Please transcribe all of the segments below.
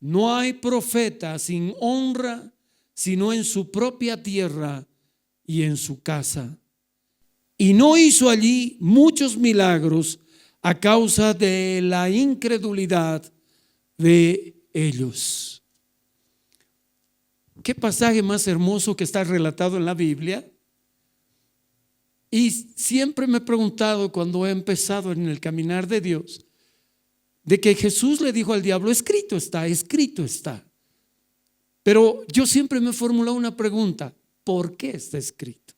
no hay profeta sin honra, sino en su propia tierra y en su casa. Y no hizo allí muchos milagros a causa de la incredulidad de ellos. Qué pasaje más hermoso que está relatado en la Biblia. Y siempre me he preguntado cuando he empezado en el caminar de Dios, de que Jesús le dijo al diablo: escrito está, escrito está. Pero yo siempre me he formulado una pregunta: ¿por qué está escrito?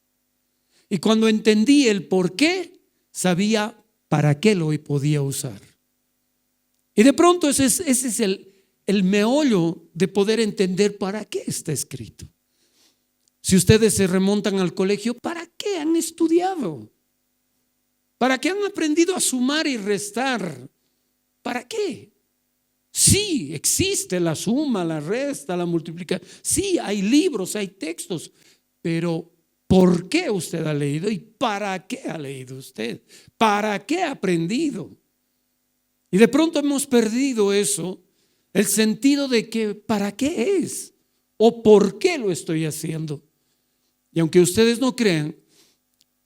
Y cuando entendí el por qué, sabía para qué lo podía usar. Y de pronto ese es el meollo de poder entender para qué está escrito. Si ustedes se remontan al colegio, ¿para qué han estudiado? ¿Para qué han aprendido a sumar y restar? ¿Para qué? Sí, existe la suma, la resta, la multiplicación. Sí, hay libros, hay textos, pero ¿por qué usted ha leído y para qué ha leído usted? ¿Para qué ha aprendido? Y de pronto hemos perdido eso, el sentido de que ¿para qué es? ¿O por qué lo estoy haciendo? Y aunque ustedes no crean,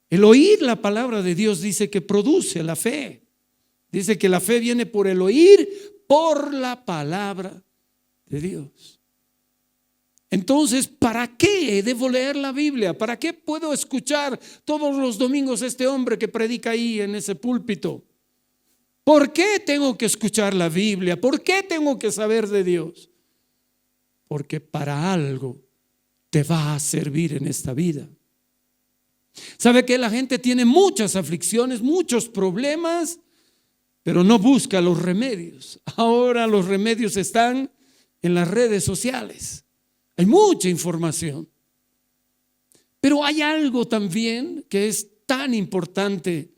el oír la palabra de Dios dice que produce la fe. Dice que la fe viene por el oír, por la palabra de Dios. Entonces, ¿para qué debo leer la Biblia? ¿Para qué puedo escuchar todos los domingos a este hombre que predica ahí en ese púlpito? ¿Por qué tengo que escuchar la Biblia? ¿Por qué tengo que saber de Dios? Porque para algo te va a servir en esta vida. ¿Sabe que la gente tiene muchas aflicciones, muchos problemas, pero no busca los remedios? Ahora los remedios están en las redes sociales. Hay mucha información. Pero hay algo también que es tan importante.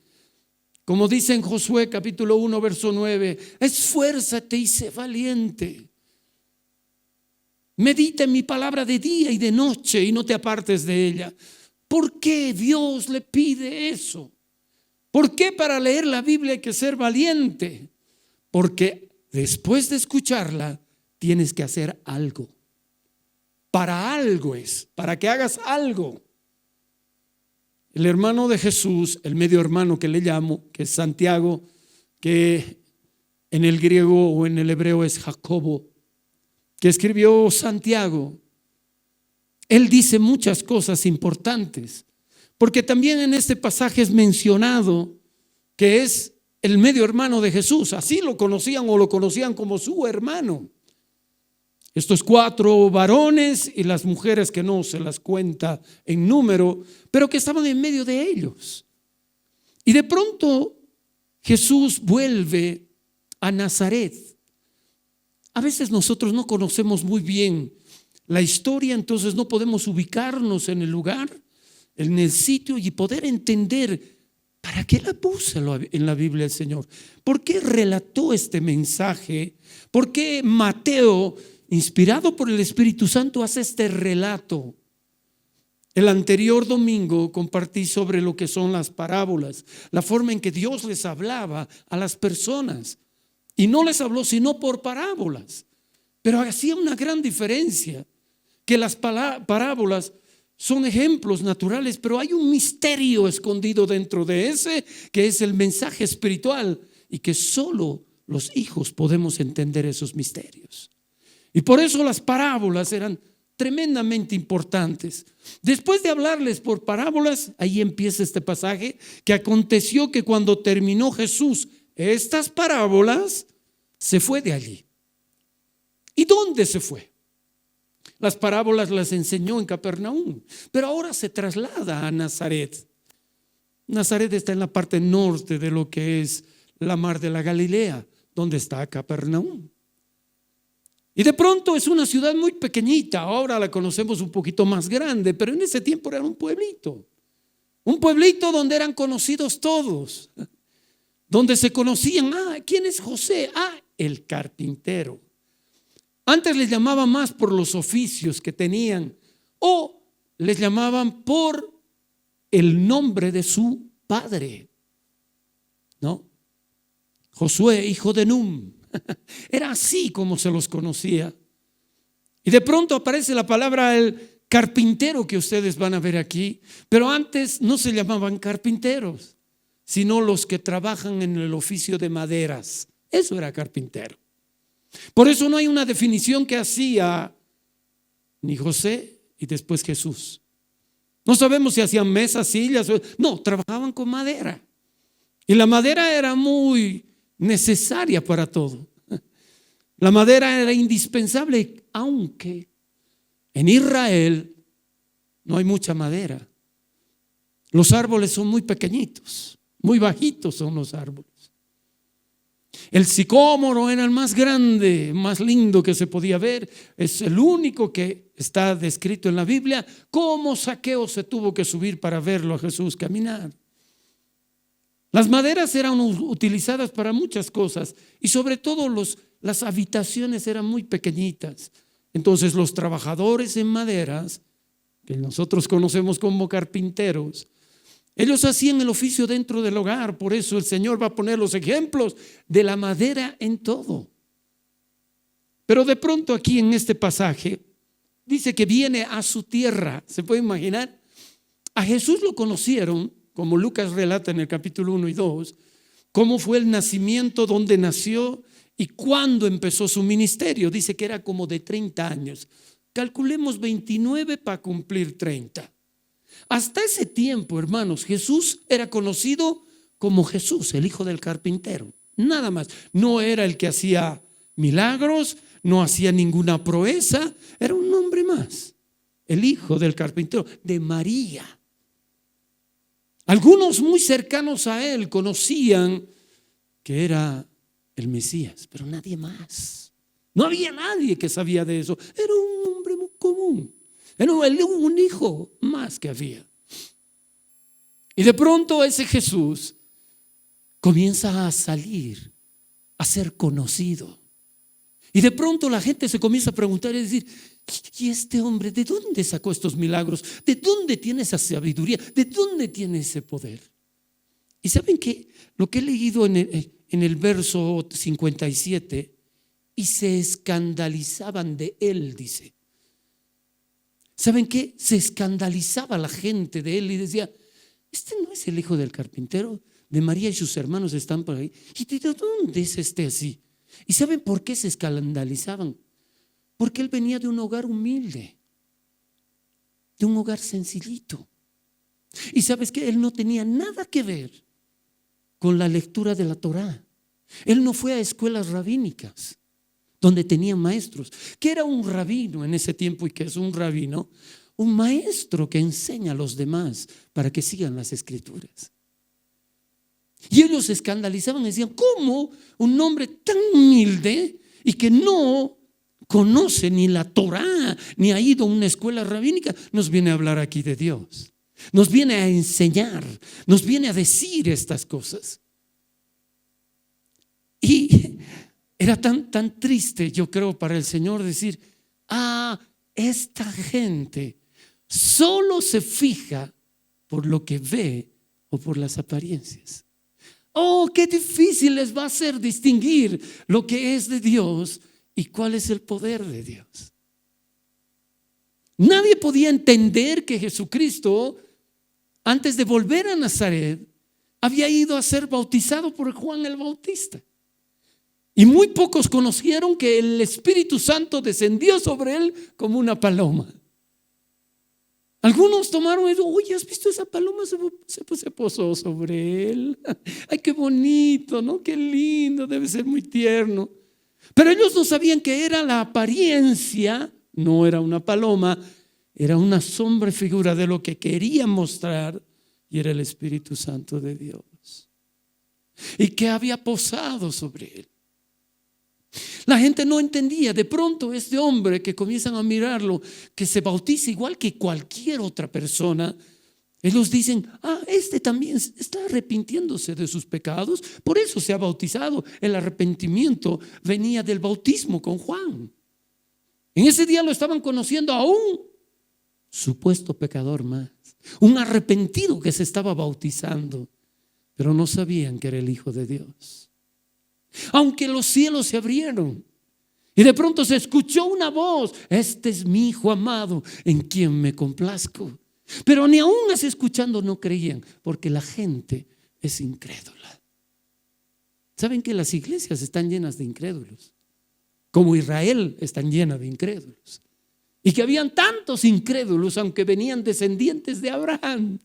Como dice en Josué capítulo 1 verso 9: esfuérzate y sé valiente. Medita en mi palabra de día y de noche y no te apartes de ella. ¿Por qué Dios le pide eso? ¿Por qué para leer la Biblia hay que ser valiente? Porque después de escucharla tienes que hacer algo. Para algo es, para que hagas algo. El hermano de Jesús, el medio hermano que le llamo, que es Santiago, que en el griego o en el hebreo es Jacobo, que escribió Santiago, él dice muchas cosas importantes, porque también en este pasaje es mencionado que es el medio hermano de Jesús. Así lo conocían o lo conocían como su hermano. Estos 4 varones y las mujeres que no se las cuenta en número, pero que estaban en medio de ellos. Y de pronto Jesús vuelve a Nazaret. A veces nosotros no conocemos muy bien la historia, entonces no podemos ubicarnos en el lugar, en el sitio y poder entender para qué la puso en la Biblia el Señor. ¿Por qué relató este mensaje? ¿Por qué Mateo, inspirado por el Espíritu Santo, hace este relato? El anterior domingo compartí sobre lo que son las parábolas, la forma en que Dios les hablaba a las personas. Y no les habló sino por parábolas. Pero hacía una gran diferencia, que las parábolas son ejemplos naturales, pero hay un misterio escondido dentro de ese, que es el mensaje espiritual, y que solo los hijos podemos entender esos misterios. Y por eso las parábolas eran tremendamente importantes. Después de hablarles por parábolas, ahí empieza este pasaje, que aconteció que cuando terminó Jesús estas parábolas, se fue de allí. ¿Y dónde se fue? Las parábolas las enseñó en Capernaum, pero ahora se traslada a Nazaret. Nazaret está en la parte norte de lo que es la mar de la Galilea, donde está Capernaum. Y de pronto es una ciudad muy pequeñita, ahora la conocemos un poquito más grande, pero en ese tiempo era un pueblito donde eran conocidos todos, donde se conocían. ¿Quién es José? El carpintero. Antes les llamaban más por los oficios que tenían, o les llamaban por el nombre de su padre, ¿no? Josué, hijo de Num. Era así como se los conocía. Y de pronto aparece la palabra el carpintero que ustedes van a ver aquí, pero antes no se llamaban carpinteros, sino los que trabajan en el oficio de maderas. Eso era carpintero. Por eso no hay una definición que hacía ni José y después Jesús. No sabemos si hacían mesas, sillas, no, trabajaban con madera. Y la madera era muy necesaria para todo. La madera era indispensable, aunque en Israel no hay mucha madera. Los árboles son muy pequeñitos, muy bajitos son los árboles. El sicómoro era el más grande, más lindo que se podía ver. Es el único que está descrito en la Biblia. Cómo Zaqueo se tuvo que subir para verlo a Jesús caminar. Las maderas eran utilizadas para muchas cosas y sobre todo las habitaciones eran muy pequeñitas. Entonces los trabajadores en maderas, que nosotros conocemos como carpinteros, ellos hacían el oficio dentro del hogar. Por eso el Señor va a poner los ejemplos de la madera en todo. Pero de pronto aquí en este pasaje dice que viene a su tierra. ¿Se puede imaginar? A Jesús lo conocieron, como Lucas relata en el capítulo 1 y 2, cómo fue el nacimiento, dónde nació y cuándo empezó su ministerio. Dice que era como de 30 años. Calculemos 29 para cumplir 30. Hasta ese tiempo, hermanos, Jesús era conocido como Jesús, el hijo del carpintero. Nada más. No era el que hacía milagros, no hacía ninguna proeza. Era un hombre más, el hijo del carpintero, de María. Algunos muy cercanos a él conocían que era el Mesías, pero nadie más. No había nadie que sabía de eso. Era un hombre muy común. Era un hijo más que había. Y de pronto ese Jesús comienza a salir, a ser conocido. Y de pronto la gente se comienza a preguntar y decir: ¿y este hombre de dónde sacó estos milagros? ¿De dónde tiene esa sabiduría? ¿De dónde tiene ese poder? Y saben que lo que he leído en el verso 57, y se escandalizaban de él, dice. ¿Saben qué? Se escandalizaba la gente de él y decía: este no es el hijo del carpintero, de María y sus hermanos están por ahí. ¿Y de dónde es este así? ¿Y saben por qué se escandalizaban? Porque él venía de un hogar humilde, de un hogar sencillito. Y sabes que él no tenía nada que ver con la lectura de la Torá. Él no fue a escuelas rabínicas donde tenían maestros. ¿Qué era un rabino en ese tiempo y qué es un rabino? Un maestro que enseña a los demás para que sigan las escrituras. Y ellos se escandalizaban y decían: ¿cómo un hombre tan humilde y que no conoce ni la Torá ni ha ido a una escuela rabínica nos viene a hablar aquí de Dios? Nos viene a enseñar, nos viene a decir estas cosas. Y era tan triste, yo creo, para el Señor decir: esta gente solo se fija por lo que ve o por las apariencias. Oh, qué difícil les va a ser distinguir lo que es de Dios y cuál es el poder de Dios. Nadie podía entender que Jesucristo, antes de volver a Nazaret, había ido a ser bautizado por Juan el Bautista. Y muy pocos conocieron que el Espíritu Santo descendió sobre él como una paloma. Algunos tomaron y dijeron: oye, ¿has visto esa paloma? Se posó sobre él. Ay, qué bonito, ¿no? Qué lindo, debe ser muy tierno. Pero ellos no sabían que era la apariencia, no era una paloma, era una sombra y figura de lo que quería mostrar, y era el Espíritu Santo de Dios. Y que había posado sobre él. La gente no entendía. De pronto este hombre, que comienzan a mirarlo, que se bautiza igual que cualquier otra persona, ellos dicen: este también está arrepintiéndose de sus pecados, por eso se ha bautizado. El arrepentimiento venía del bautismo con Juan. En ese día lo estaban conociendo a un supuesto pecador más, un arrepentido que se estaba bautizando, pero no sabían que era el Hijo de Dios. aunque los cielos se abrieron. Y de pronto se escuchó una voz: este es mi hijo amado, en quien me complazco. Pero ni aún así escuchando no creían, porque la gente es incrédula. ¿Saben que las iglesias están llenas de incrédulos? Como Israel están llenas de incrédulos. Y que habían tantos incrédulos, aunque venían descendientes de Abraham.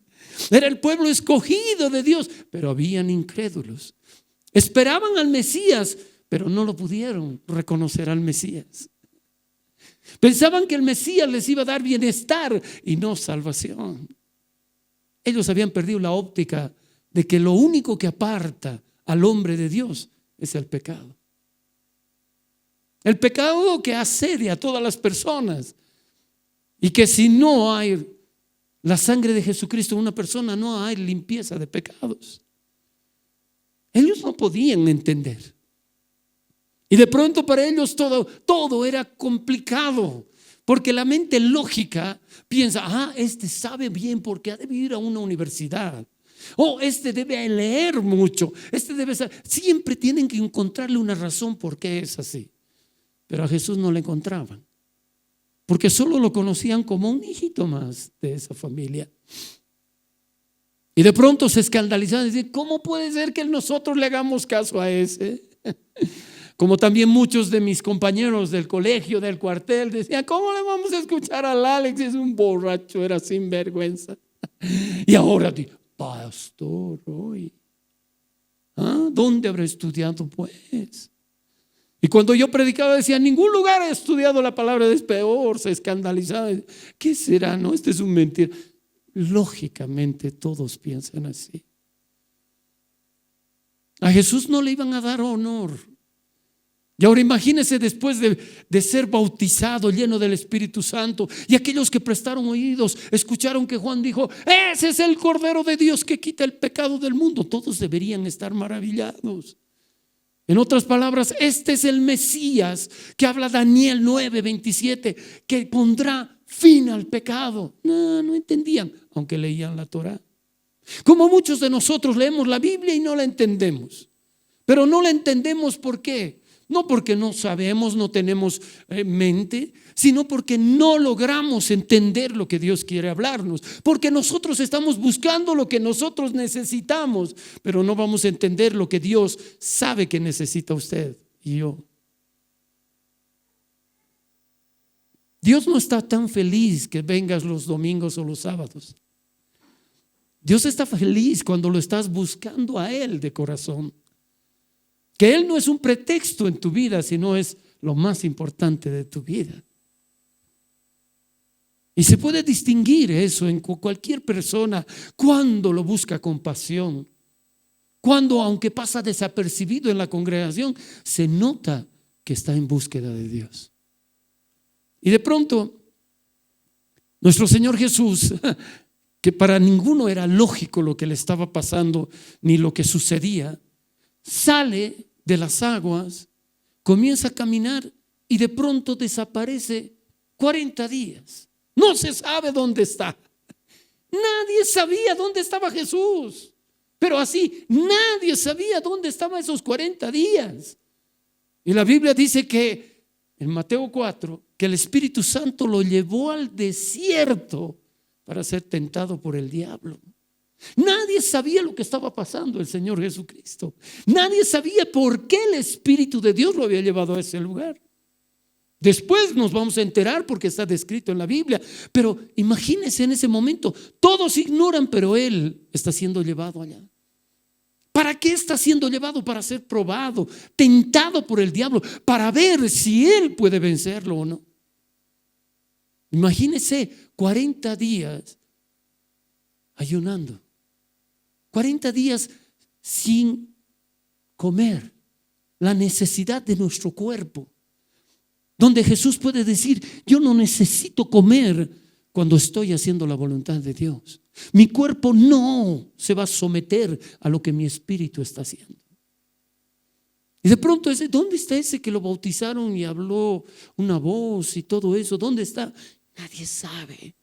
Era el pueblo escogido de Dios, pero habían incrédulos. Esperaban al Mesías, pero no lo pudieron reconocer al Mesías. Pensaban que el Mesías les iba a dar bienestar y no salvación. Ellos habían perdido la óptica de que lo único que aparta al hombre de Dios es el pecado. El pecado que asedia a todas las personas, y que si no hay la sangre de Jesucristo en una persona, no hay limpieza de pecados. Ellos no podían entender. Y de pronto para ellos todo era complicado, porque la mente lógica piensa: este sabe bien porque ha de ir a una universidad. Este debe leer mucho. Este debe ser. Siempre tienen que encontrarle una razón por qué es así. Pero a Jesús no le encontraban, porque solo lo conocían como un hijito más de esa familia. Y de pronto se escandalizaban y decían: ¿cómo puede ser que nosotros le hagamos caso a ese? Como también muchos de mis compañeros del colegio, del cuartel, decían: ¿cómo le vamos a escuchar al Alex? Es un borracho, era sinvergüenza. Y ahora digo: pastor, hoy, ¿dónde habrá estudiado pues? Y cuando yo predicaba decía: en ningún lugar he estudiado la palabra de Dios. Peor, se escandalizaba. ¿Qué será? No, este es un mentira. Lógicamente todos piensan así. A Jesús no le iban a dar honor. Y ahora imagínense, después de ser bautizado, lleno del Espíritu Santo, y aquellos que prestaron oídos escucharon que Juan dijo: ese es el Cordero de Dios que quita el pecado del mundo. Todos deberían estar maravillados. En otras palabras, este es el Mesías que habla Daniel 9:27, que pondrá fin al pecado. No entendían, aunque leían la Torá. Como muchos de nosotros leemos la Biblia y no la entendemos. Pero no la entendemos, ¿por qué? No porque no sabemos, no tenemos mente, sino porque no logramos entender lo que Dios quiere hablarnos. Porque nosotros estamos buscando lo que nosotros necesitamos, pero no vamos a entender lo que Dios sabe que necesita usted y yo. Dios no está tan feliz que vengas los domingos o los sábados. Dios está feliz cuando lo estás buscando a Él de corazón. Que Él no es un pretexto en tu vida, sino es lo más importante de tu vida. Y se puede distinguir eso en cualquier persona cuando lo busca con pasión. Cuando, aunque pasa desapercibido en la congregación, se nota que está en búsqueda de Dios. Y de pronto, nuestro Señor Jesús, que para ninguno era lógico lo que le estaba pasando ni lo que sucedía, sale de las aguas, comienza a caminar y de pronto desaparece 40 días. No se sabe dónde está. Nadie sabía dónde estaba Jesús, pero así nadie sabía dónde estaban esos 40 días. Y la Biblia dice que en Mateo 4, que el Espíritu Santo lo llevó al desierto para ser tentado por el diablo. Nadie sabía lo que estaba pasando el Señor Jesucristo. Nadie sabía por qué el Espíritu de Dios lo había llevado a ese lugar. Después nos vamos a enterar porque está descrito en la Biblia. Pero imagínense en ese momento, todos ignoran, pero Él está siendo llevado allá. ¿Para qué está siendo llevado? Para ser probado, tentado por el diablo, para ver si Él puede vencerlo o no. Imagínense 40 días ayunando. 40 días sin comer, la necesidad de nuestro cuerpo, donde Jesús puede decir: yo no necesito comer cuando estoy haciendo la voluntad de Dios. Mi cuerpo no se va a someter a lo que mi espíritu está haciendo. Y de pronto ¿dónde está ese que lo bautizaron y habló una voz y todo eso? ¿Dónde está? Nadie sabe.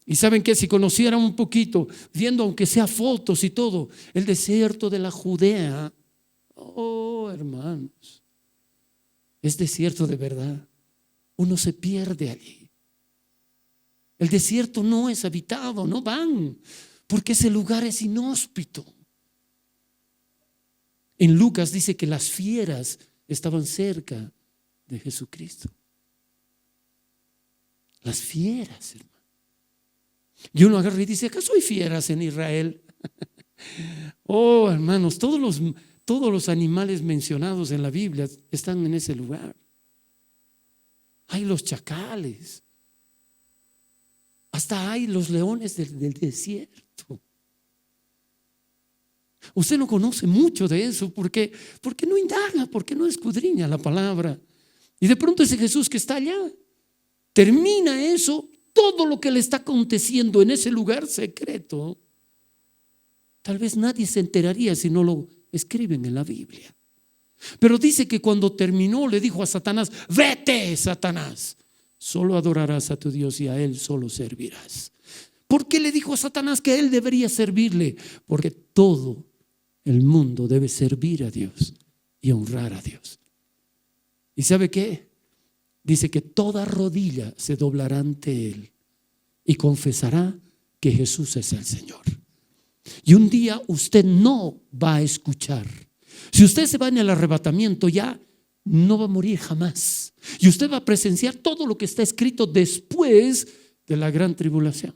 Y saben que si conocieran un poquito, viendo aunque sea fotos y todo, el desierto de la Judea, Oh, hermanos, es desierto de verdad. Uno se pierde allí. El desierto no es habitado, no van, porque ese lugar es inhóspito. En Lucas dice que las fieras estaban cerca de Jesucristo. Las fieras, hermano. Y uno agarra y dice: ¿acaso hay fieras en Israel? Oh, hermanos, todos los animales mencionados en la Biblia están en ese lugar. Hay los chacales, hasta hay los leones del desierto. Usted no conoce mucho de eso porque no indaga, porque no escudriña la palabra. Y de pronto ese Jesús que está allá, termina eso, todo lo que le está aconteciendo en ese lugar secreto. Tal vez nadie se enteraría si no lo escriben en la Biblia. Pero dice que cuando terminó le dijo a Satanás: vete, Satanás, solo adorarás a tu Dios y a Él solo servirás. ¿Por qué le dijo a Satanás que él debería servirle? Porque todo el mundo debe servir a Dios y honrar a Dios. ¿Y sabe qué? Dice que toda rodilla se doblará ante Él y confesará que Jesús es el Señor. Y un día usted no va a escuchar. Si usted se va en el arrebatamiento, ya no va a morir jamás. Y usted va a presenciar todo lo que está escrito después de la gran tribulación.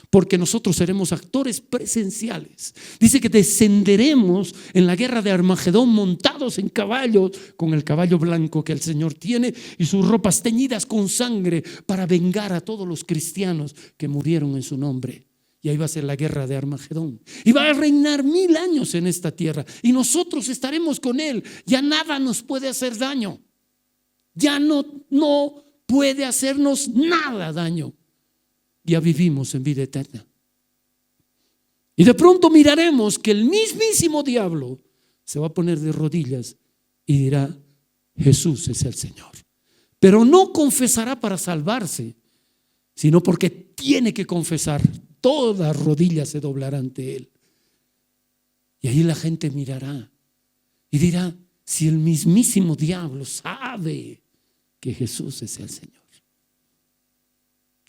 Porque nosotros seremos actores presenciales. Dice que descenderemos en la guerra de Armagedón montados en caballos, con el caballo blanco que el Señor tiene y sus ropas teñidas con sangre, para vengar a todos los cristianos que murieron en su nombre. Y ahí va a ser la guerra de Armagedón. Y va a reinar 1000 años en esta tierra. Y nosotros estaremos con Él. Ya nada nos puede hacer daño. Ya no puede hacernos nada daño. Ya vivimos en vida eterna. Y de pronto miraremos que el mismísimo diablo se va a poner de rodillas y dirá: Jesús es el Señor. Pero no confesará para salvarse, sino porque tiene que confesar. Toda rodilla se doblará ante Él. Y ahí la gente mirará y dirá: si el mismísimo diablo sabe que Jesús es el Señor.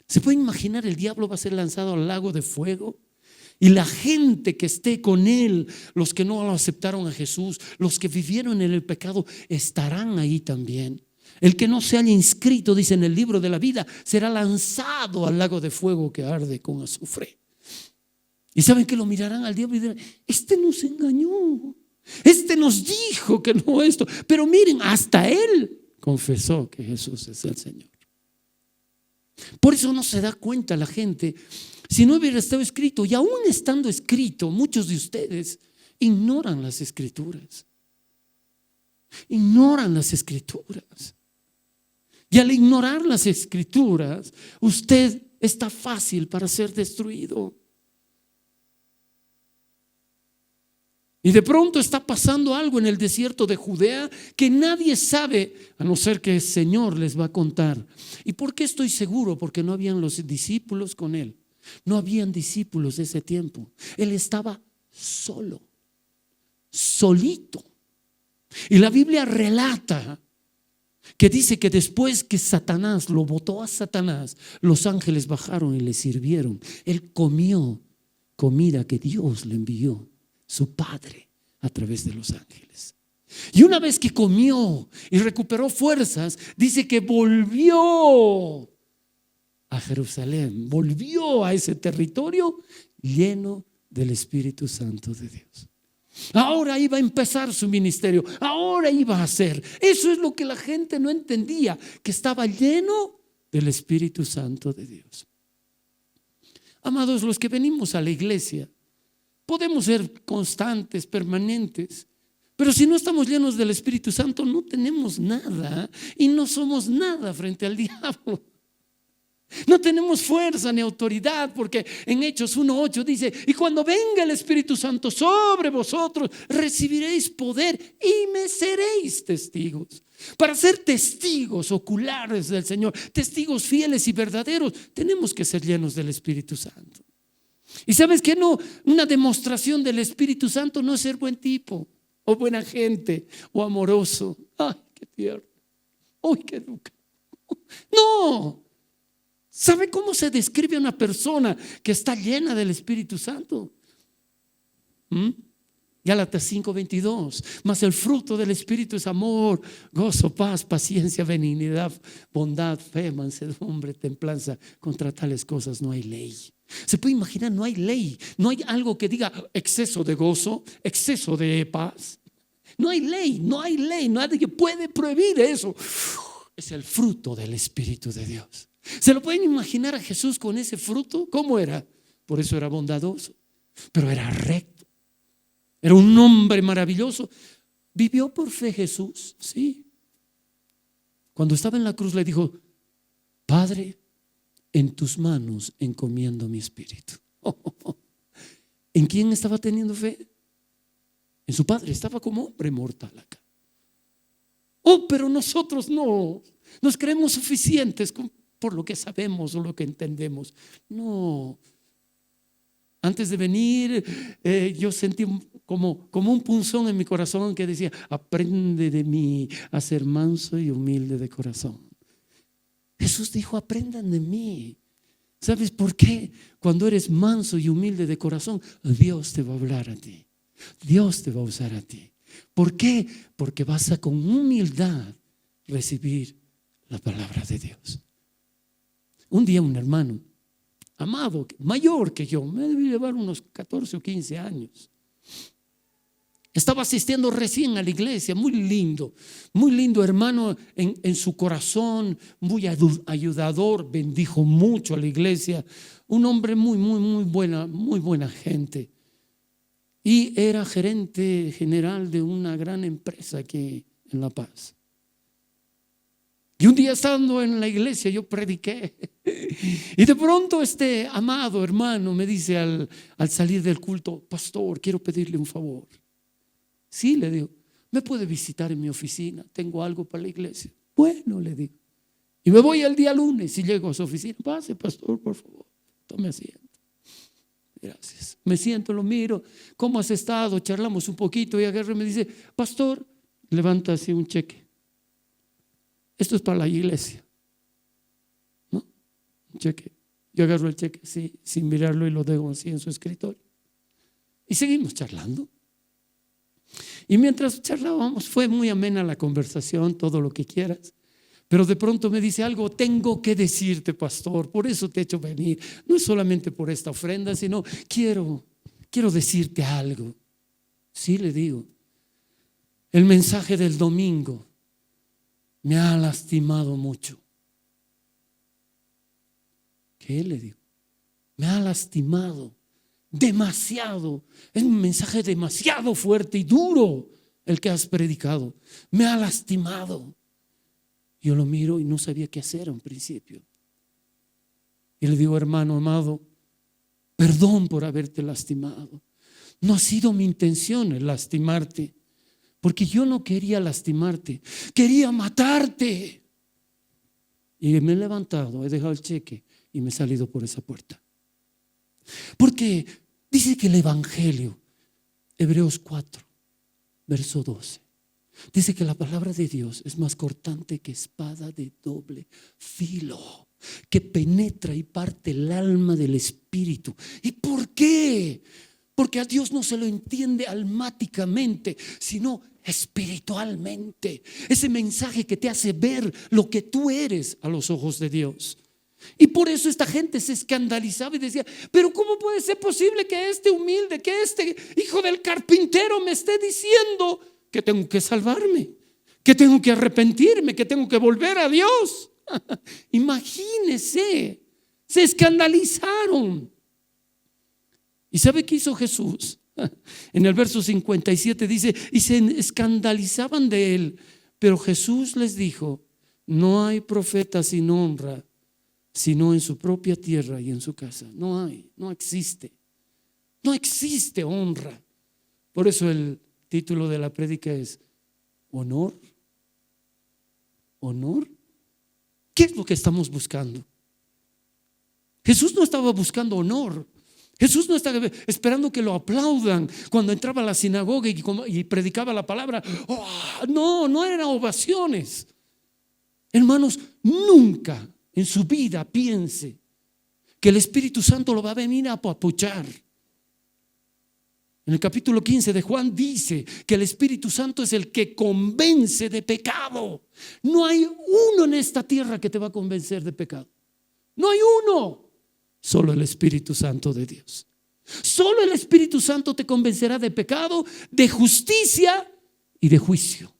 ¿Se puede imaginar? El diablo va a ser lanzado al lago de fuego y la gente que esté con él, los que no lo aceptaron a Jesús, los que vivieron en el pecado, estarán ahí también. El que no se haya inscrito, dice en el libro de la vida, será lanzado al lago de fuego que arde con azufre. Y saben que lo mirarán al diablo y dirán: este nos engañó, este nos dijo que no esto, pero miren, hasta él confesó que Jesús es el Señor. Por eso no se da cuenta la gente. Si no hubiera estado escrito, y aún estando escrito, muchos de ustedes ignoran las escrituras. Ignoran las escrituras. Y al ignorar las escrituras, usted está fácil para ser destruido. Y de pronto está pasando algo en el desierto de Judea que nadie sabe, a no ser que el Señor les va a contar. ¿Y por qué estoy seguro? Porque no habían los discípulos con Él. No habían discípulos de ese tiempo. Él estaba solo, solito. Y la Biblia relata que dice que después que Satanás lo botó a Satanás, los ángeles bajaron y le sirvieron. Él comió comida que Dios le envió, su Padre, a través de los ángeles. Y una vez que comió y recuperó fuerzas, dice que volvió a Jerusalén, volvió a ese territorio lleno del Espíritu Santo de Dios. Ahora iba a empezar su ministerio, ahora iba a hacer. Eso es lo que la gente no entendía, que estaba lleno del Espíritu Santo de Dios. Amados, los que venimos a la iglesia podemos ser constantes, permanentes, pero si no estamos llenos del Espíritu Santo no tenemos nada y no somos nada frente al diablo. No tenemos fuerza ni autoridad, porque en Hechos 1:8 dice: y cuando venga el Espíritu Santo sobre vosotros, recibiréis poder y me seréis testigos. Para ser testigos oculares del Señor, testigos fieles y verdaderos, tenemos que ser llenos del Espíritu Santo. Y sabes que no, una demostración del Espíritu Santo no es ser buen tipo. o buena gente, o amoroso. Ay, qué tierno. Ay, qué educado. No. ¿Sabe cómo se describe una persona que está llena del Espíritu Santo? Gálatas 5:22. Mas el fruto del Espíritu es amor, gozo, paz, paciencia, benignidad, bondad, fe, mansedumbre, templanza. Contra tales cosas no hay ley. Se puede imaginar, no hay ley. No hay algo que diga exceso de gozo, exceso de paz. No hay ley, no hay ley. Nadie puede prohibir eso. Es el fruto del Espíritu de Dios. ¿Se lo pueden imaginar a Jesús con ese fruto? ¿Cómo era? Por eso era bondadoso, pero era recto. Era un hombre maravilloso. ¿Vivió por fe Jesús? Sí. Cuando estaba en la cruz le dijo: Padre, en tus manos encomiendo mi espíritu. ¿En quién estaba teniendo fe? En su Padre. Estaba como hombre mortal acá. Pero nosotros no. Nos creemos suficientes por lo que sabemos o lo que entendemos. No. Antes de venir, yo sentí como un punzón en mi corazón que decía: aprende de mí a ser manso y humilde de corazón. Jesús dijo: aprendan de mí. ¿Sabes por qué? Cuando eres manso y humilde de corazón, Dios te va a hablar a ti. Dios te va a usar a ti. ¿Por qué? Porque vas a con humildad recibir la palabra de Dios. Un día un hermano amado, mayor que yo, me debía llevar unos 14 o 15 años. Estaba asistiendo recién a la iglesia, muy lindo hermano en su corazón, muy ayudador, bendijo mucho a la iglesia, un hombre muy buena gente. Y era gerente general de una gran empresa aquí en La Paz. Y un día estando en la iglesia yo prediqué y de pronto este amado hermano me dice al salir del culto: pastor, quiero pedirle un favor. Sí, le digo, ¿me puede visitar en mi oficina? Tengo algo para la iglesia. Bueno, le digo. Y me voy el día lunes y llego a su oficina. Pase, pastor, por favor, tome asiento. Gracias. Me siento, lo miro. ¿Cómo has estado? Charlamos un poquito y agarra y me dice: pastor, levanta así un cheque. Esto es para la iglesia, ¿no? Un cheque. Yo agarro el cheque así, sin mirarlo, y lo dejo así en su escritorio. Y seguimos charlando. Y mientras charlábamos, fue muy amena la conversación, todo lo que quieras. Pero de pronto me dice algo: tengo que decirte, pastor, por eso te he hecho venir. No es solamente por esta ofrenda, sino quiero decirte algo. Sí, le digo, el mensaje del domingo me ha lastimado mucho. ¿Qué? Le digo, me ha lastimado demasiado. Es un mensaje demasiado fuerte y duro el que has predicado. Me ha lastimado. Yo lo miro y no sabía qué hacer en principio. Y le digo: hermano amado, perdón por haberte lastimado. No ha sido mi intención el lastimarte, porque yo no quería lastimarte, quería matarte. Y me he levantado, he dejado el cheque y me he salido por esa puerta. Porque dice que el Evangelio, Hebreos 4, verso 12, dice que la palabra de Dios es más cortante que espada de doble filo, que penetra y parte el alma del espíritu. ¿Y por qué? Porque a Dios no se lo entiende almáticamente, sino espiritualmente. Ese mensaje que te hace ver lo que tú eres a los ojos de Dios. Y por eso esta gente se escandalizaba y decía: pero ¿cómo puede ser posible que este humilde, que este hijo del carpintero me esté diciendo que tengo que salvarme, que tengo que arrepentirme, que tengo que volver a Dios? Imagínense, se escandalizaron. ¿Y sabe qué hizo Jesús? En el verso 57 dice: y se escandalizaban de él, pero Jesús les dijo: no hay profeta sin honra, sino en su propia tierra y en su casa. No hay, no existe honra. Por eso el título de la prédica es: honor. ¿Honor? ¿Qué es lo que estamos buscando? Jesús no estaba buscando honor. Jesús no está esperando que lo aplaudan cuando entraba a la sinagoga y predicaba la palabra. No eran ovaciones. Hermanos, nunca en su vida piense que el Espíritu Santo lo va a venir a apoyar. En el capítulo 15 de Juan dice que el Espíritu Santo es el que convence de pecado. No hay uno en esta tierra que te va a convencer de pecado. No hay uno. Solo el Espíritu Santo de Dios. Solo el Espíritu Santo te convencerá de pecado, de justicia y de juicio.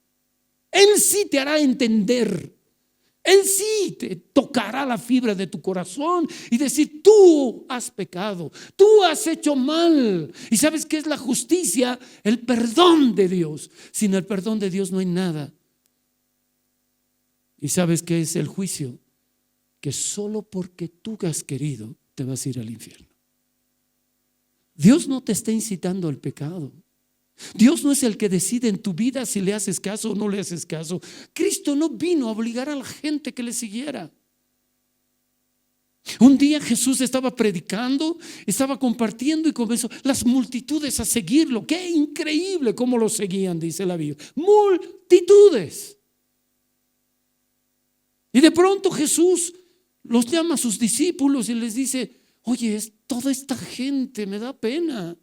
Él sí te hará entender. Él sí te tocará la fibra de tu corazón y decir: tú has pecado, tú has hecho mal. ¿Y sabes qué es la justicia? El perdón de Dios. Sin el perdón de Dios no hay nada. ¿Y sabes qué es el juicio? Que solo porque tú has querido te vas a ir al infierno. Dios no te está incitando al pecado. Dios no es el que decide en tu vida si le haces caso o no le haces caso. Cristo no vino a obligar a la gente que le siguiera. Un día Jesús estaba predicando, estaba compartiendo y comenzó las multitudes a seguirlo. Qué increíble cómo lo seguían, dice la Biblia. Multitudes. Y de pronto Jesús los llama a sus discípulos y les dice: oye, toda esta gente me da pena.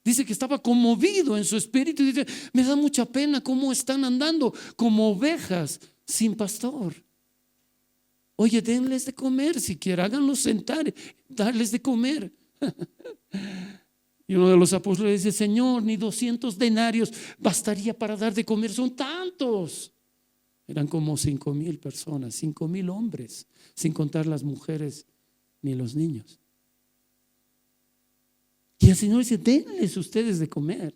Dice que estaba conmovido en su espíritu y dice: me da mucha pena cómo están andando como ovejas sin pastor. Oye, denles de comer siquiera, háganlos sentar, darles de comer. Y uno de los apóstoles dice: Señor, ni 200 denarios bastaría para dar de comer, son tantos. Eran como 5,000 personas, 5,000 hombres, sin contar las mujeres ni los niños. Y el Señor dice: denles ustedes de comer.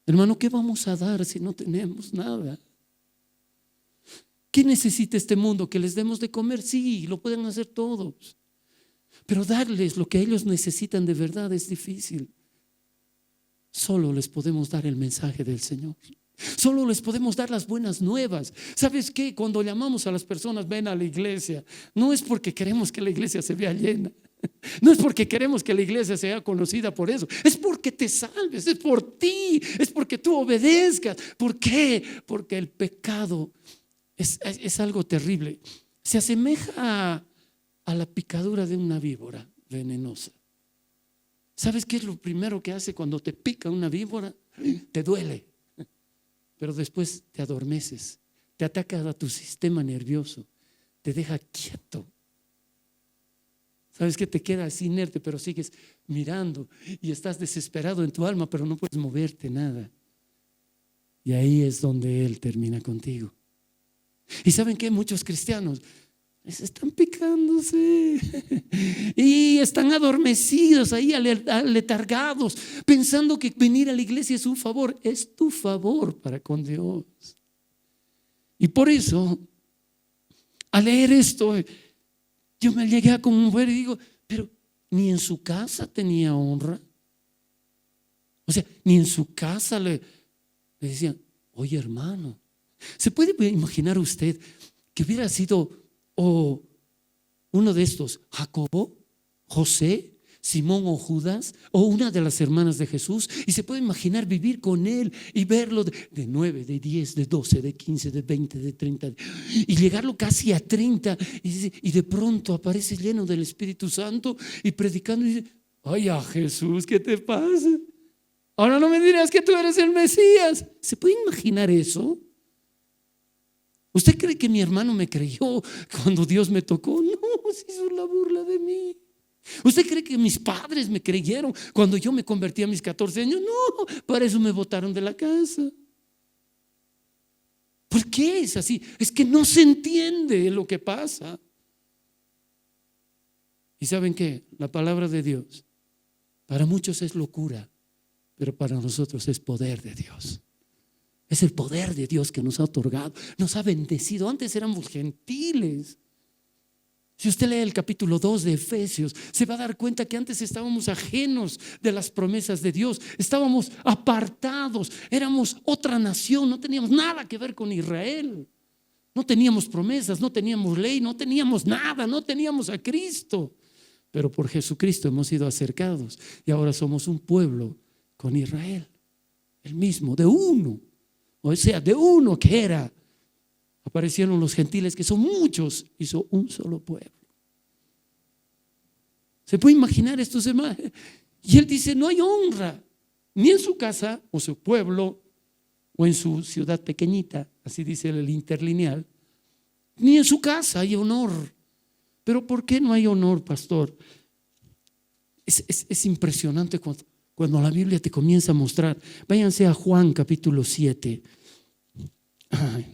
Hermano, ¿qué vamos a dar si no tenemos nada? ¿Qué necesita este mundo? ¿Que les demos de comer? Sí, lo pueden hacer todos. Pero darles lo que ellos necesitan de verdad es difícil. Solo les podemos dar el mensaje del Señor. Solo les podemos dar las buenas nuevas. ¿Sabes qué? Cuando llamamos a las personas: ven a la iglesia, no es porque queremos que la iglesia se vea llena. No es porque queremos que la iglesia sea conocida por eso. Es porque te salves, es por ti, es porque tú obedezcas. ¿Por qué? Porque el pecado es algo terrible. Se asemeja a la picadura de una víbora venenosa. ¿Sabes qué es lo primero que hace cuando te pica una víbora? Te duele, pero después te adormeces, te ataca a tu sistema nervioso, te deja quieto. ¿Sabes qué? Te quedas inerte, pero sigues mirando y estás desesperado en tu alma, pero no puedes moverte nada. Y ahí es donde Él termina contigo. ¿Y saben qué? Muchos cristianos están picándose y están adormecidos ahí, aletargados, pensando que venir a la iglesia es un favor. Es tu favor para con Dios. Y por eso, al leer esto, yo me llegué a conmover y digo: pero ni en su casa tenía honra. O sea, ni en su casa le decían: oye, hermano. ¿Se puede imaginar usted que hubiera sido uno de estos, Jacobo, José, Simón o Judas, o una de las hermanas de Jesús? Y se puede imaginar vivir con él y verlo de 9, de 10, de 12, de 15, de 20, de 30 y llegarlo casi a 30 y de pronto aparece lleno del Espíritu Santo y predicando y dice: ay, a Jesús, ¿qué te pasa? Ahora no me dirás que tú eres el Mesías. ¿Se puede imaginar eso? ¿Usted cree que mi hermano me creyó cuando Dios me tocó? No, se hizo la burla de mí. ¿Usted cree que mis padres me creyeron cuando yo me convertí a mis 14 años? No, para eso me botaron de la casa. ¿Por qué es así? Es que no se entiende lo que pasa. ¿Y saben qué? La palabra de Dios para muchos es locura, pero para nosotros es poder de Dios. Es el poder de Dios que nos ha otorgado, nos ha bendecido. Antes éramos gentiles. Si usted lee el capítulo 2 de Efesios, se va a dar cuenta que antes estábamos ajenos de las promesas de Dios, estábamos apartados, éramos otra nación, no teníamos nada que ver con Israel, no teníamos promesas, no teníamos ley, no teníamos nada, no teníamos a Cristo. pero por Jesucristo hemos sido acercados y ahora somos un pueblo con Israel, el mismo, de uno, o sea, de uno que era. Aparecieron los gentiles, que son muchos, hizo un solo pueblo. ¿Se puede imaginar estos hermanos? Y él dice, no hay honra, ni en su casa o su pueblo o en su ciudad pequeñita, así dice el interlineal, ni en su casa hay honor. Pero ¿por qué no hay honor, pastor? Es impresionante cuando la Biblia te comienza a mostrar. Váyanse a Juan capítulo 7. Ay.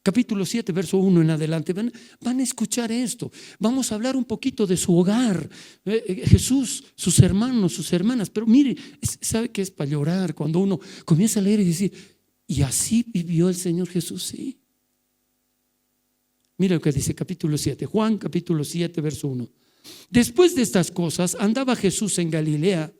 Capítulo 7, verso 1 en adelante. Van a escuchar esto. Vamos a hablar un poquito de su hogar. Jesús, sus hermanos, sus hermanas. Pero mire, ¿sabe qué es para llorar? Cuando uno comienza a leer y decir, ¿y así vivió el Señor Jesús? Sí. Mira lo que dice capítulo 7. Juan capítulo 7, verso 1. Después de estas cosas andaba Jesús en Galilea,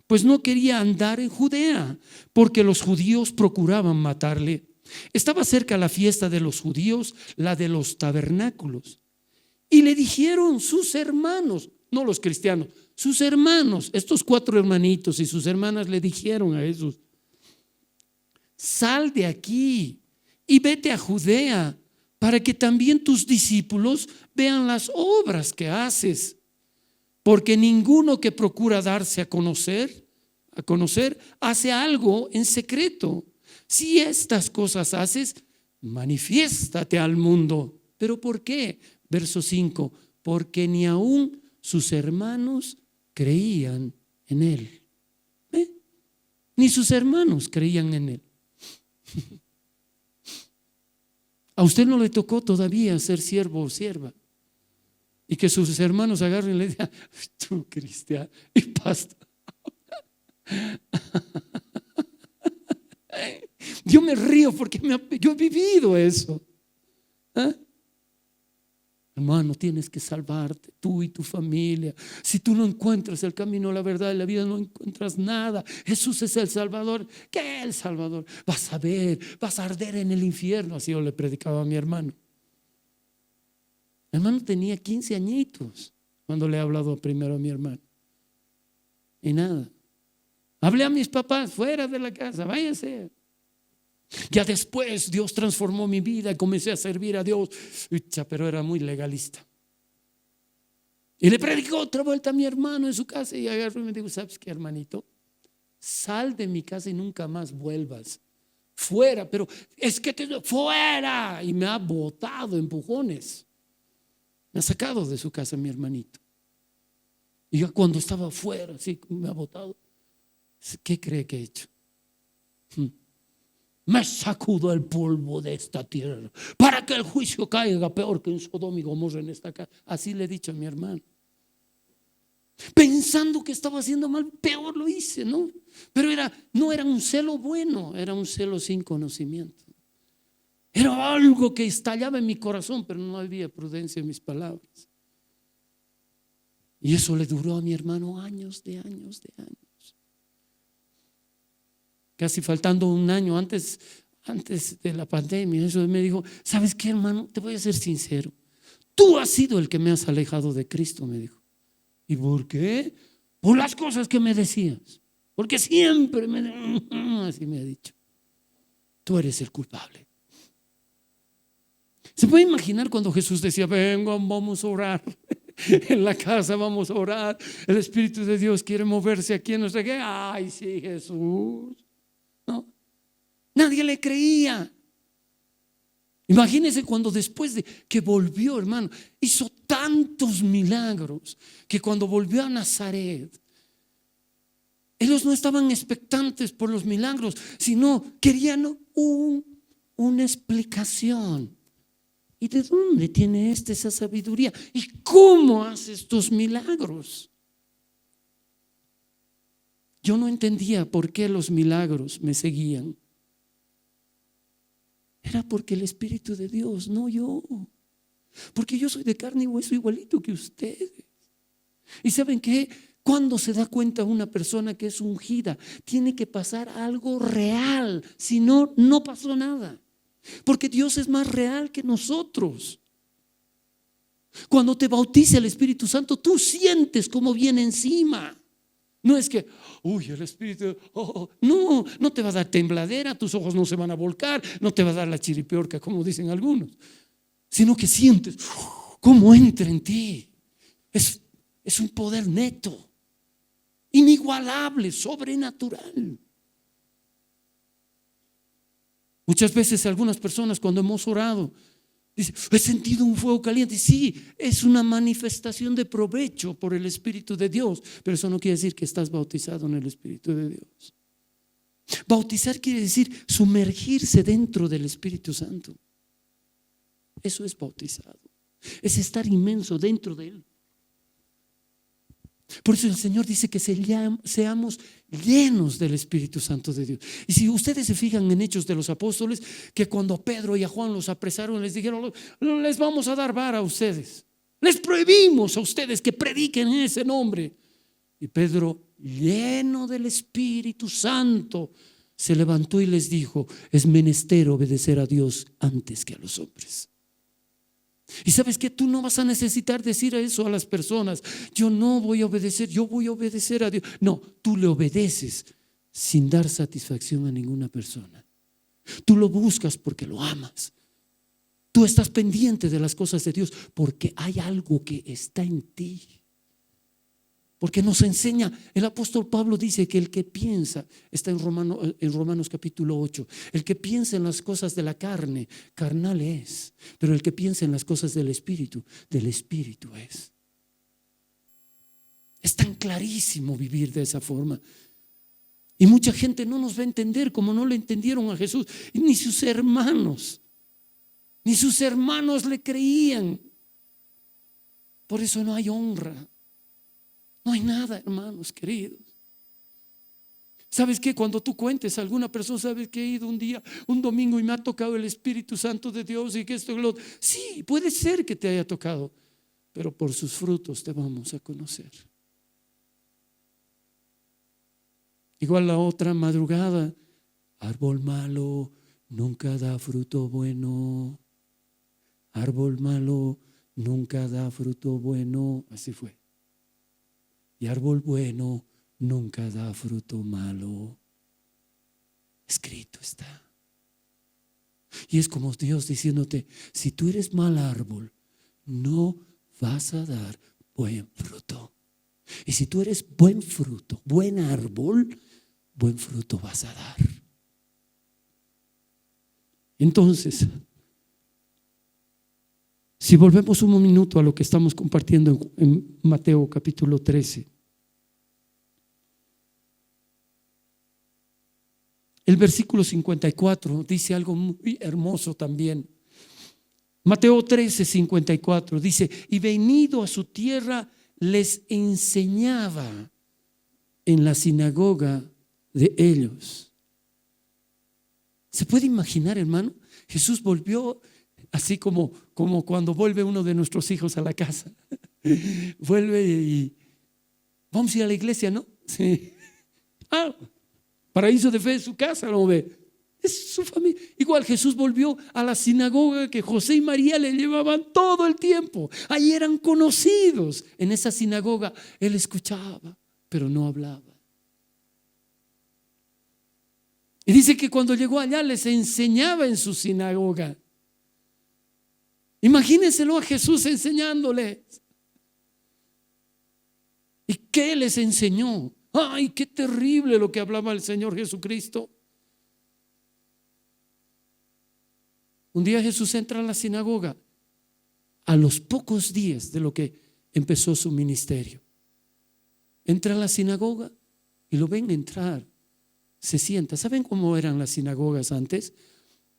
pues no quería andar en Judea, porque los judíos procuraban matarle. Estaba cerca la fiesta de los judíos, la de los tabernáculos. Y le dijeron sus hermanos, no los cristianos, sus hermanos, estos 4 hermanitos y sus hermanas le dijeron a Jesús, sal de aquí y vete a Judea para que también tus discípulos vean las obras que haces. Porque ninguno que procura darse a conocer, hace algo en secreto. Si estas cosas haces, manifiéstate al mundo. ¿Pero por qué? Verso 5, porque ni aún sus hermanos creían en él. Ni sus hermanos creían en él. A usted no le tocó todavía ser siervo o sierva. Y que sus hermanos agarren y le digan, tú cristiano y pastor. Yo me río porque yo he vivido eso. Hermano, tienes que salvarte, tú y tu familia. Si tú no encuentras el camino, la verdad y la vida, no encuentras nada. Jesús es el Salvador. ¿Qué es el Salvador? Vas a ver, vas a arder en el infierno. Así yo le predicaba a mi hermano. Mi hermano tenía 15 añitos cuando le he hablado primero a mi hermano. Y nada. Hablé a mis papás fuera de la casa, váyanse. Ya después Dios transformó mi vida y comencé a servir a Dios. Pero era muy legalista. Y le predicó otra vuelta a mi hermano en su casa y agarró y me dijo, ¿sabes qué, hermanito? Sal de mi casa y nunca más vuelvas. Fuera, pero es que fuera. Y me ha botado empujones. Me ha sacado de su casa mi hermanito. Y yo cuando estaba afuera, así me ha botado. ¿Qué cree que he hecho? Me sacudo el polvo de esta tierra para que el juicio caiga peor que en Sodoma y Gomorra en esta casa. Así le he dicho a mi hermano. Pensando que estaba haciendo mal, peor lo hice, ¿no? Pero no era un celo bueno, era un celo sin conocimiento. Era algo que estallaba en mi corazón, pero no había prudencia en mis palabras. Y eso le duró a mi hermano años de años. Casi faltando un año antes de la pandemia, eso me dijo, ¿sabes qué, hermano? Te voy a ser sincero. Tú has sido el que me has alejado de Cristo, me dijo. ¿Y por qué? Por las cosas que me decías. Porque siempre así me ha dicho. Tú eres el culpable. ¿Se puede imaginar cuando Jesús decía, venga, vamos a orar? En la casa vamos a orar. El Espíritu de Dios quiere moverse aquí en nuestra casa. Ay, sí, Jesús. No, nadie le creía. Imagínense cuando después de que volvió, hermano, hizo tantos milagros que cuando volvió a Nazaret, ellos no estaban expectantes por los milagros, sino querían una explicación. ¿Y de dónde tiene esa sabiduría? ¿Y cómo hace estos milagros? Yo no entendía por qué los milagros me seguían. Era porque el Espíritu de Dios, no yo. Porque yo soy de carne y hueso igualito que ustedes. ¿Y saben qué? ¿Cuándo se da cuenta una persona que es ungida? Tiene que pasar algo real, si no, no pasó nada. Porque Dios es más real que nosotros. Cuando te bautiza el Espíritu Santo, tú sientes cómo viene encima. No es que, el Espíritu, no, no te va a dar tembladera, tus ojos no se van a volcar, no te va a dar la chiripiorca, como dicen algunos, sino que sientes cómo entra en ti. Es un poder neto, inigualable, sobrenatural. Muchas veces algunas personas, cuando hemos orado, dicen: he sentido un fuego caliente. Sí, es una manifestación de provecho por el Espíritu de Dios, pero eso no quiere decir que estás bautizado en el Espíritu de Dios. Bautizar quiere decir sumergirse dentro del Espíritu Santo. Eso es bautizado, es estar inmenso dentro de Él. Por eso el Señor dice que seamos llenos del Espíritu Santo de Dios. Y si ustedes se fijan en Hechos de los Apóstoles, que cuando Pedro y a Juan los apresaron, les dijeron: les vamos a dar vara a ustedes, les prohibimos a ustedes que prediquen en ese nombre. Y Pedro, lleno del Espíritu Santo, se levantó y les dijo: es menester obedecer a Dios antes que a los hombres. Y sabes que tú no vas a necesitar decir eso a las personas: yo no voy a obedecer, yo voy a obedecer a Dios. No, tú le obedeces sin dar satisfacción a ninguna persona. Tú lo buscas porque lo amas. Tú estás pendiente de las cosas de Dios porque hay algo que está en ti. Porque nos enseña, el apóstol Pablo dice que el que piensa, está en Romanos capítulo 8, el que piensa en las cosas de la carne, carnal es, pero el que piensa en las cosas del Espíritu es. Es tan clarísimo vivir de esa forma. Y mucha gente no nos va a entender como no le entendieron a Jesús, ni sus hermanos le creían. Por eso no hay honra. No hay nada, hermanos queridos. ¿Sabes qué? Cuando tú cuentes a alguna persona: ¿sabes que he ido un domingo y me ha tocado el Espíritu Santo de Dios y que esto y lo otro? Sí, puede ser que te haya tocado, pero por sus frutos te vamos a conocer. Igual la otra madrugada: árbol malo nunca da fruto bueno. Árbol malo nunca da fruto bueno. Así fue. Y árbol bueno nunca da fruto malo. Escrito está. Y es como Dios diciéndote: si tú eres mal árbol, no vas a dar buen fruto. Y si tú eres buen fruto, buen árbol, buen fruto vas a dar. Entonces, si volvemos un minuto a lo que estamos compartiendo en Mateo capítulo 13, el versículo 54 dice algo muy hermoso también. Mateo 13, 54 dice: y venido a su tierra les enseñaba en la sinagoga de ellos. ¿Se puede imaginar, hermano? Jesús volvió así como cuando vuelve uno de nuestros hijos a la casa. Vuelve y vamos a ir a la iglesia, ¿no? Sí. Paraíso de fe es su casa, ¿no ve? Es su familia. Igual Jesús volvió a la sinagoga que José y María le llevaban todo el tiempo. Ahí eran conocidos. En esa sinagoga él escuchaba, pero no hablaba. Y dice que cuando llegó allá les enseñaba en su sinagoga. Imagínenselo a Jesús enseñándoles. ¿Y qué les enseñó? Ay, qué terrible lo que hablaba el Señor Jesucristo. Un día Jesús entra a la sinagoga a los pocos días de lo que empezó su ministerio. Entra a la sinagoga y lo ven entrar. Se sienta. ¿Saben cómo eran las sinagogas antes?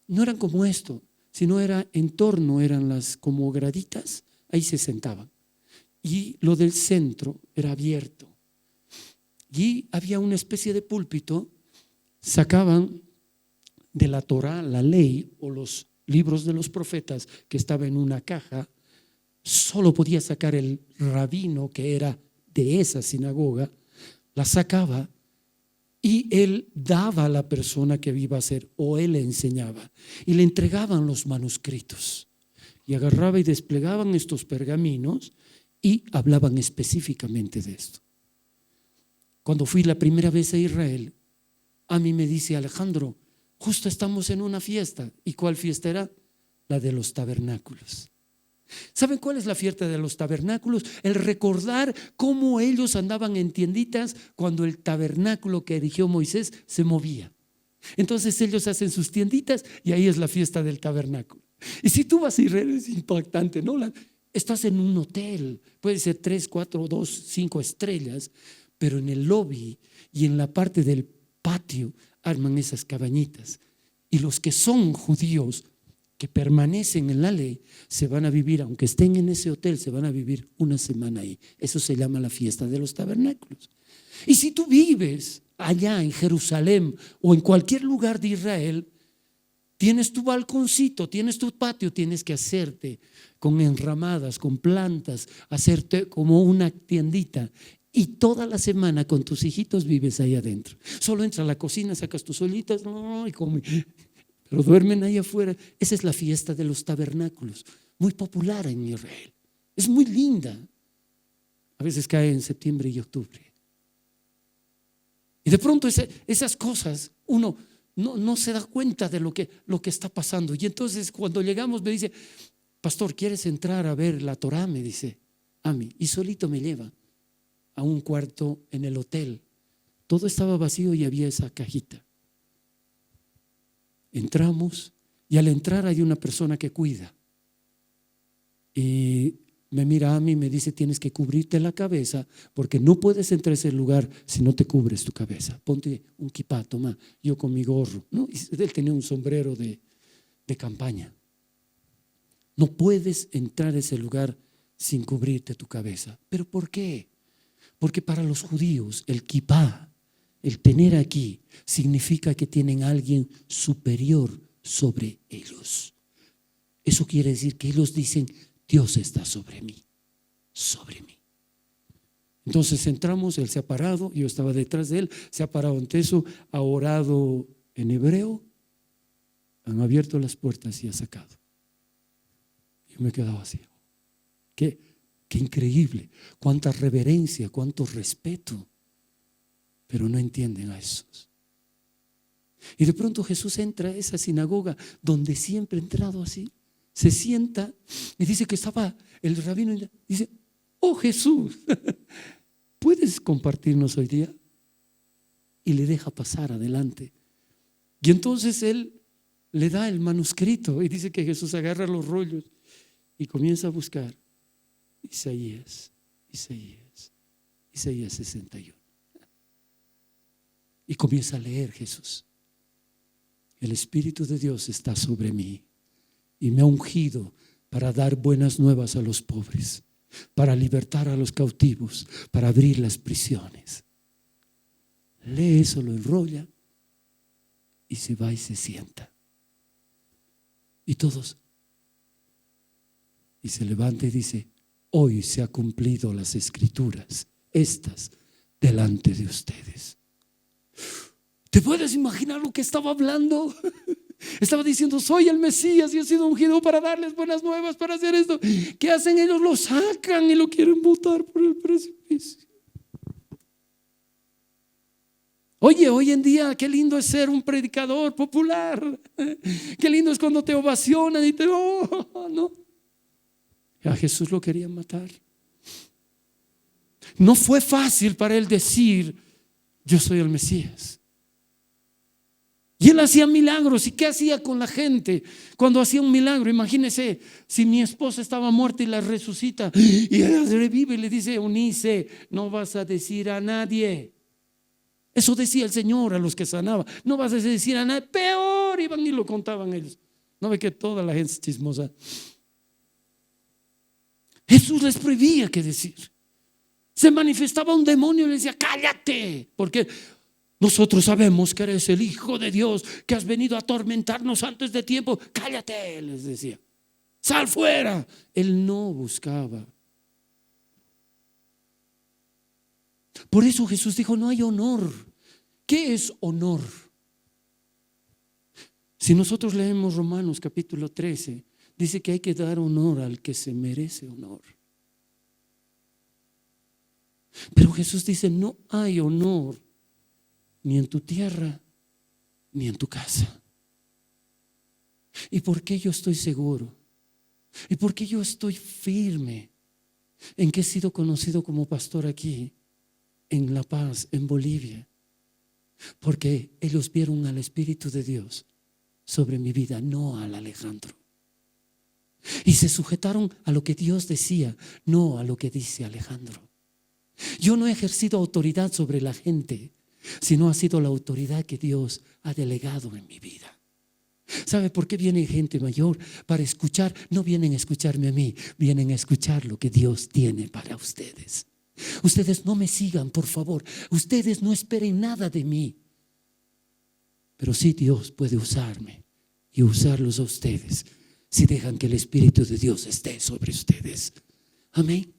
No eran como esto, sino era en torno, eran las como graditas, ahí se sentaban. Y lo del centro era abierto. Y había una especie de púlpito, sacaban de la Torá, la ley o los libros de los profetas que estaba en una caja. Solo podía sacar el rabino que era de esa sinagoga, la sacaba y él daba a la persona que iba a hacer, o él le enseñaba, y le entregaban los manuscritos. Y agarraba y desplegaban estos pergaminos y hablaban específicamente de esto. Cuando fui la primera vez a Israel, a mí me dice: Alejandro, justo estamos en una fiesta. ¿Y cuál fiesta era? La de los tabernáculos. ¿Saben cuál es la fiesta de los tabernáculos? El recordar cómo ellos andaban en tienditas cuando el tabernáculo que erigió Moisés se movía. Entonces ellos hacen sus tienditas y ahí es la fiesta del tabernáculo. Y si tú vas a Israel es impactante, ¿no? Estás en un hotel, puede ser 3, 4, 2, 5 estrellas, pero en el lobby y en la parte del patio arman esas cabañitas. Y los que son judíos que permanecen en la ley se van a vivir, aunque estén en ese hotel, se van a vivir una semana ahí. Eso se llama la fiesta de los tabernáculos. Y si tú vives allá en Jerusalén o en cualquier lugar de Israel, tienes tu balconcito, tienes tu patio, tienes que hacerte con enramadas, con plantas, hacerte como una tiendita. Y toda la semana con tus hijitos vives ahí adentro. Solo entras a la cocina, sacas tus olitas, y come. Pero duermen ahí afuera. Esa es la fiesta de los tabernáculos, muy popular en Israel. Es muy linda. A veces cae en septiembre y octubre. Y de pronto esas cosas uno no se da cuenta de lo que está pasando. Y entonces cuando llegamos me dice: pastor, ¿quieres entrar a ver la Torá? Me dice a mí. Y solito me lleva a un cuarto en el hotel. Todo estaba vacío y había esa cajita. Entramos y al entrar hay una persona que cuida. Y me mira a mí y me dice: tienes que cubrirte la cabeza porque no puedes entrar a ese lugar si no te cubres tu cabeza. Ponte un kipá, toma. Yo con mi gorro, ¿no? Y él tenía un sombrero de campaña. No puedes entrar a ese lugar sin cubrirte tu cabeza. ¿Pero por qué? Porque para los judíos el kipá, el tener aquí, significa que tienen a alguien superior sobre ellos. Eso quiere decir que ellos dicen: Dios está sobre mí, sobre mí. Entonces entramos, él se ha parado, yo estaba detrás de él, se ha parado ante eso, ha orado en hebreo, han abierto las puertas y ha sacado. Yo me he quedado así. Qué increíble, cuánta reverencia, cuánto respeto, pero no entienden a esos. Y de pronto Jesús entra a esa sinagoga donde siempre ha entrado así, se sienta y dice que estaba el rabino y dice: oh Jesús, ¿puedes compartirnos hoy día? Y le deja pasar adelante. Y entonces él le da el manuscrito y dice que Jesús agarra los rollos y comienza a buscar Isaías 61. Y comienza a leer Jesús: el Espíritu de Dios está sobre mí y me ha ungido para dar buenas nuevas a los pobres, para libertar a los cautivos, para abrir las prisiones. Lee eso, lo enrolla y se va y se sienta. Y todos. Y se levanta y dice: hoy se ha cumplido las escrituras, estas delante de ustedes. ¿Te puedes imaginar lo que estaba hablando? Estaba diciendo: soy el Mesías y he sido ungido para darles buenas nuevas, para hacer esto. ¿Qué hacen ellos? Lo sacan y lo quieren botar por el precipicio. Oye, hoy en día qué lindo es ser un predicador popular. Qué lindo es cuando te ovacionan y no. A Jesús lo querían matar. No fue fácil para él decir: yo soy el Mesías. Y él hacía milagros. ¿Y qué hacía con la gente cuando hacía un milagro? Imagínese si mi esposa estaba muerta y la resucita y ella revive y le dice: Eunice, no vas a decir a nadie. Eso decía el Señor a los que sanaba. No vas a decir a nadie. Peor, iban y lo contaban ellos. No ve que toda la gente es chismosa. Jesús les prohibía que decir. Se manifestaba un demonio y le decía: cállate, porque nosotros sabemos que eres el Hijo de Dios, que has venido a atormentarnos antes de tiempo. Cállate, les decía. Sal fuera. Él no buscaba. Por eso Jesús dijo, no hay honor. ¿Qué es honor? Si nosotros leemos Romanos capítulo 13, dice que hay que dar honor al que se merece honor. Pero Jesús dice, no hay honor ni en tu tierra ni en tu casa. ¿Y por qué yo estoy seguro? ¿Y por qué yo estoy firme en que he sido conocido como pastor aquí en La Paz, en Bolivia? Porque ellos vieron al Espíritu de Dios sobre mi vida, no al Alejandro. Y se sujetaron a lo que Dios decía, no a lo que dice Alejandro. Yo no he ejercido autoridad sobre la gente, sino ha sido la autoridad que Dios ha delegado en mi vida. ¿Sabe por qué viene gente mayor? Para escuchar. No vienen a escucharme a mí, vienen a escuchar lo que Dios tiene para ustedes. Ustedes no me sigan, por favor. Ustedes no esperen nada de mí. Pero sí, Dios puede usarme y usarlos a ustedes si dejan que el Espíritu de Dios esté sobre ustedes. Amén.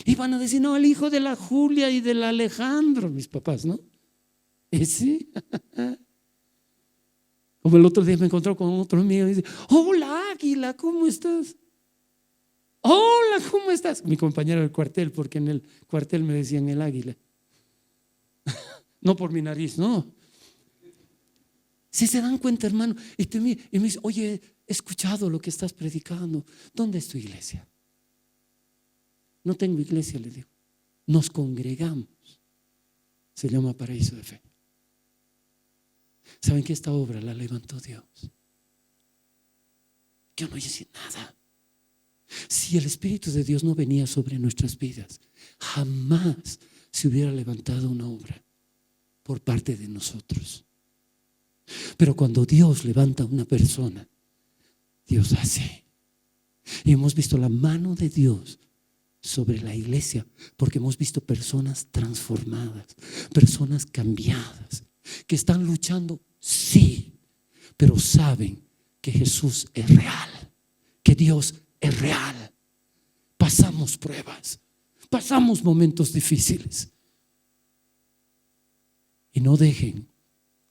Y van a decir, no, el hijo de la Julia y del Alejandro, mis papás, ¿no? ¿Sí? Como el otro día me encontró con otro amigo y dice, hola Águila, ¿cómo estás? Hola, ¿cómo estás? Mi compañero del cuartel, porque en el cuartel me decían el Águila. No por mi nariz, no. Si se dan cuenta, hermano, y me dice, oye, he escuchado lo que estás predicando. ¿Dónde es tu iglesia? No tengo iglesia, le digo. Nos congregamos. Se llama Paraíso de Fe. ¿Saben que esta obra la levantó Dios? Yo no hice nada. Si el Espíritu de Dios no venía sobre nuestras vidas, jamás se hubiera levantado una obra por parte de nosotros. Pero cuando Dios levanta a una persona, Dios hace. Y hemos visto la mano de Dios sobre la iglesia, porque hemos visto personas transformadas, personas cambiadas, que están luchando, sí, pero saben que Jesús es real, que Dios es real. Pasamos pruebas, pasamos momentos difíciles, y no dejen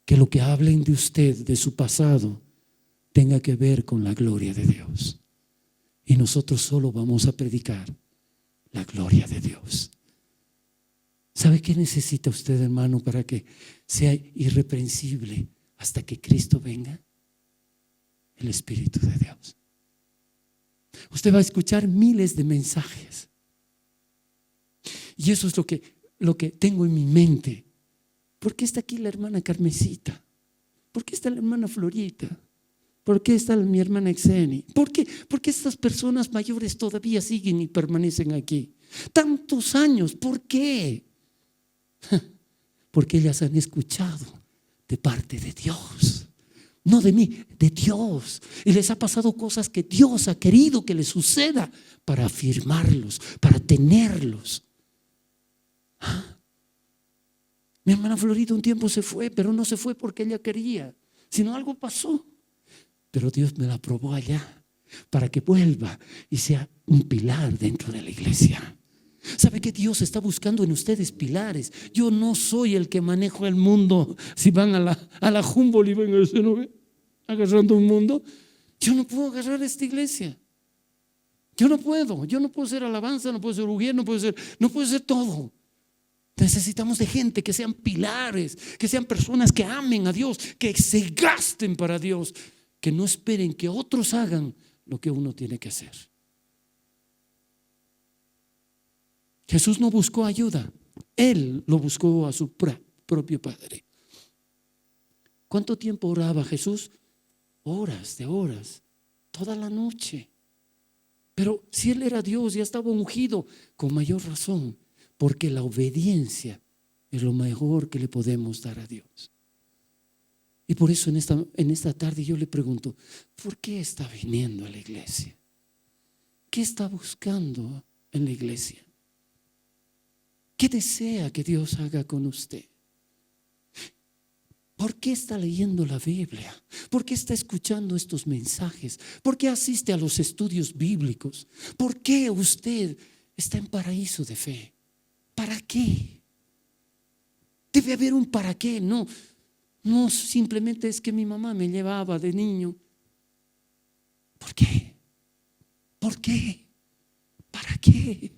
que lo que hablen de usted, de su pasado, tenga que ver con la gloria de Dios. Y nosotros solo vamos a predicar la gloria de Dios. ¿Sabe qué necesita usted, hermano, para que sea irreprensible hasta que Cristo venga? El Espíritu de Dios. Usted va a escuchar miles de mensajes. Y eso es lo que tengo en mi mente. ¿Por qué está aquí la hermana Carmesita? ¿Por qué está la hermana Florita? ¿Por qué está mi hermana Exeni? ¿Por qué estas personas mayores todavía siguen y permanecen aquí? Tantos años, ¿por qué? Porque ellas han escuchado de parte de Dios, no de mí, de Dios. Y les ha pasado cosas que Dios ha querido que les suceda para afirmarlos, para tenerlos. Mi hermana Florita un tiempo se fue, pero no se fue porque ella quería, sino algo pasó. Pero Dios me la probó allá para que vuelva y sea un pilar dentro de la iglesia. ¿Sabe que Dios está buscando en ustedes pilares? Yo no soy el que manejo el mundo. Si van a la Humboldt y ven ese, ¿no ve? Agarrando un mundo, yo no puedo agarrar esta iglesia. Yo no puedo ser alabanza, no puedo ser ujier, no puedo ser todo. Necesitamos de gente que sean pilares, que sean personas que amen a Dios, que se gasten para Dios, que no esperen que otros hagan lo que uno tiene que hacer. Jesús no buscó ayuda, Él lo buscó a su propio Padre. ¿Cuánto tiempo oraba Jesús? Horas de horas, toda la noche. Pero si Él era Dios, ya estaba ungido, con mayor razón, porque la obediencia es lo mejor que le podemos dar a Dios. Y por eso en esta tarde yo le pregunto, ¿por qué está viniendo a la iglesia? ¿Qué está buscando en la iglesia? ¿Qué desea que Dios haga con usted? ¿Por qué está leyendo la Biblia? ¿Por qué está escuchando estos mensajes? ¿Por qué asiste a los estudios bíblicos? ¿Por qué usted está en Paraíso de Fe? ¿Para qué? Debe haber un para qué. No, no simplemente es que mi mamá me llevaba de niño. ¿Por qué? ¿Por qué? ¿Para qué?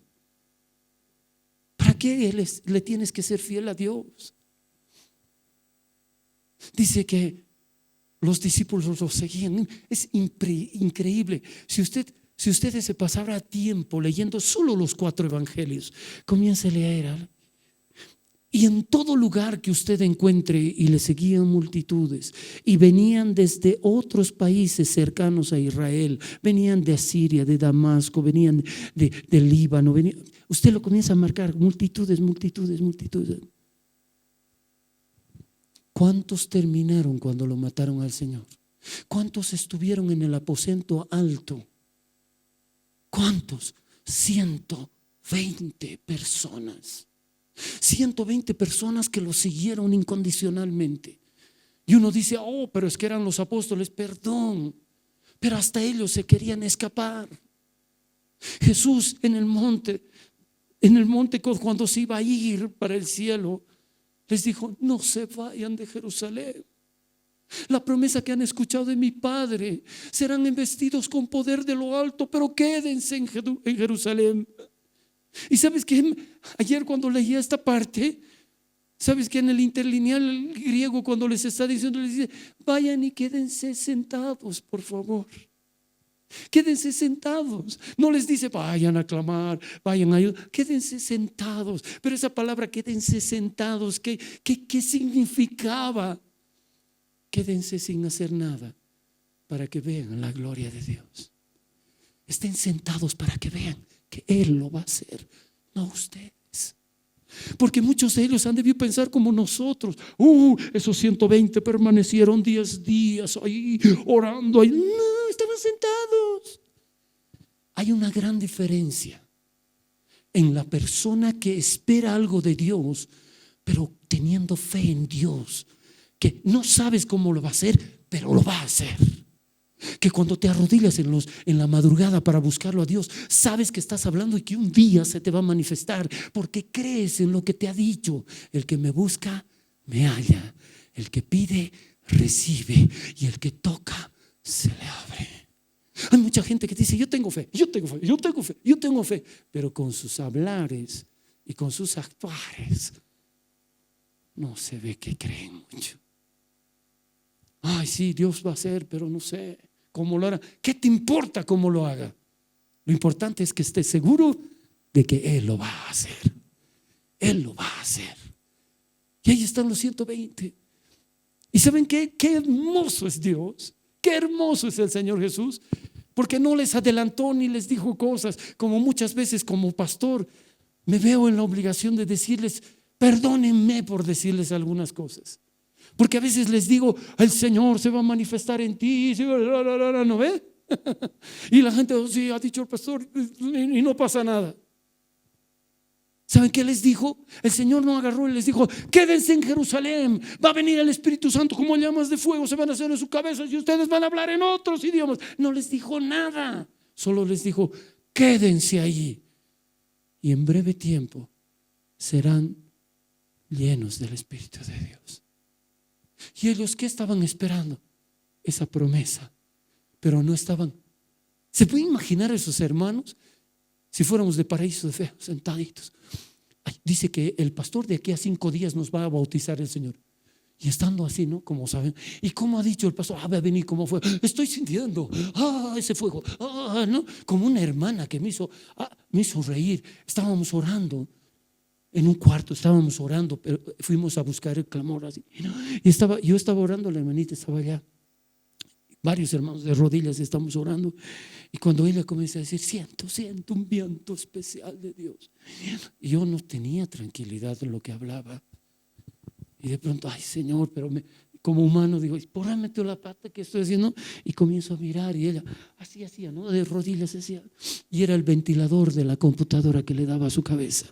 ¿Para qué le tienes que ser fiel a Dios? Dice que los discípulos lo seguían. Es increíble. Si ustedes se pasara tiempo leyendo solo los 4 evangelios, comience a leer. Y en todo lugar que usted encuentre, y le seguían multitudes, y venían desde otros países cercanos a Israel, venían de Asiria, de Damasco, venían de Líbano, usted lo comienza a marcar, multitudes, multitudes, multitudes. ¿Cuántos terminaron cuando lo mataron al Señor? ¿Cuántos estuvieron en el aposento alto? ¿Cuántos? 120 personas. 120 personas que lo siguieron incondicionalmente. Y uno dice, oh, pero es que eran los apóstoles. Perdón, pero hasta ellos se querían escapar. Jesús en el monte cuando se iba a ir para el cielo, les dijo, no se vayan de Jerusalén. La promesa que han escuchado de mi Padre, serán investidos con poder de lo alto, pero quédense en Jerusalén. Y sabes que ayer cuando leía esta parte, sabes que en el interlineal griego, cuando les está diciendo, les dice, vayan y quédense sentados, por favor. Quédense sentados. No les dice vayan a clamar, vayan a ayudar. Quédense sentados. Pero esa palabra quédense sentados, ¿qué significaba? Quédense sin hacer nada para que vean la gloria de Dios. Estén sentados para que vean que Él lo va a hacer, no ustedes. Porque muchos de ellos han debido pensar como nosotros. Esos 120 permanecieron 10 días ahí orando ahí. No, estaban sentados. Hay una gran diferencia en la persona que espera algo de Dios, pero teniendo fe en Dios, que no sabes cómo lo va a hacer, pero lo va a hacer. Que cuando te arrodillas en la madrugada para buscarlo a Dios, sabes que estás hablando y que un día se te va a manifestar, porque crees en lo que te ha dicho. El que me busca, me halla. El que pide, recibe. Y el que toca, se le abre. Hay mucha gente que dice, yo tengo fe, yo tengo fe, yo tengo fe, yo tengo fe. Pero con sus hablares y con sus actuares no se ve que creen mucho. Ay, sí, Dios va a hacer, pero no sé cómo lo hará. ¿Qué te importa cómo lo haga? Lo importante es que estés seguro de que Él lo va a hacer. Él lo va a hacer. Y ahí están los 120. ¿Y saben qué? Qué hermoso es Dios. Qué hermoso es el Señor Jesús. Porque no les adelantó ni les dijo cosas. Como muchas veces como pastor me veo en la obligación de decirles, perdónenme por decirles algunas cosas. Porque a veces les digo, el Señor se va a manifestar en ti, ¿no ve? Y la gente, sí, ha dicho el pastor, y no pasa nada. ¿Saben qué les dijo? El Señor no agarró y les dijo, quédense en Jerusalén, va a venir el Espíritu Santo como llamas de fuego, se van a hacer en sus cabezas y ustedes van a hablar en otros idiomas. No les dijo nada, solo les dijo, quédense allí y en breve tiempo serán llenos del Espíritu de Dios. ¿Y ellos qué estaban esperando? Esa promesa. Pero no estaban. ¿Se puede imaginar a esos hermanos? Si fuéramos de Paraíso de Fe, sentaditos. Ay, dice que el pastor de aquí a 5 días nos va a bautizar el Señor. Y estando así, ¿no? Como saben. ¿Y cómo ha dicho el pastor? Va a venir como fue. Estoy sintiendo. Ese fuego. ¿No? Como una hermana que me hizo reír. Estábamos orando. En un cuarto estábamos orando, pero fuimos a buscar el clamor así. Y yo estaba orando, la hermanita estaba allá. Varios hermanos de rodillas estamos orando. Y cuando ella comienza a decir, siento un viento especial de Dios. Y yo no tenía tranquilidad en lo que hablaba. Y de pronto, ay Señor, pero como humano digo, por ahí metió la pata que estoy haciendo. Y comienzo a mirar y ella así hacía, ¿no? De rodillas hacía. Y era el ventilador de la computadora que le daba a su cabeza.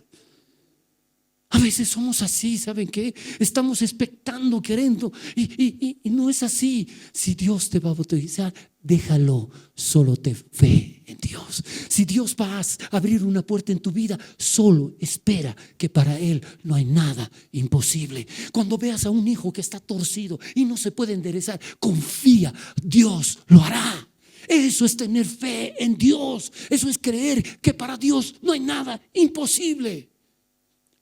A veces somos así, ¿saben qué? Estamos expectando, queriendo, y no es así. Si Dios te va a bautizar, déjalo, solo te ve en Dios. Si Dios va a abrir una puerta en tu vida, solo espera, que para Él no hay nada imposible. Cuando veas a un hijo que está torcido y no se puede enderezar, confía, Dios lo hará. Eso es tener fe en Dios. Eso es creer que para Dios no hay nada imposible.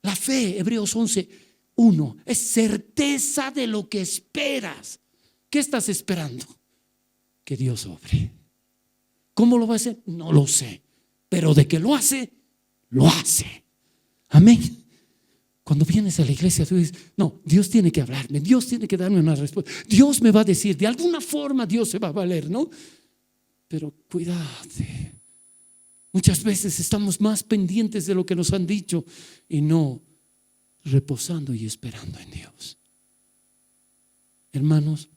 La fe, Hebreos 11:1, es certeza de lo que esperas. ¿Qué estás esperando? Que Dios obre. ¿Cómo lo va a hacer? No lo sé, pero de que lo hace, lo hace. Amén. Cuando vienes a la iglesia, tú dices: no, Dios tiene que hablarme, Dios tiene que darme una respuesta, Dios me va a decir, de alguna forma Dios se va a valer, ¿no? Pero cuídate. Muchas veces estamos más pendientes de lo que nos han dicho y no reposando y esperando en Dios. Hermanos,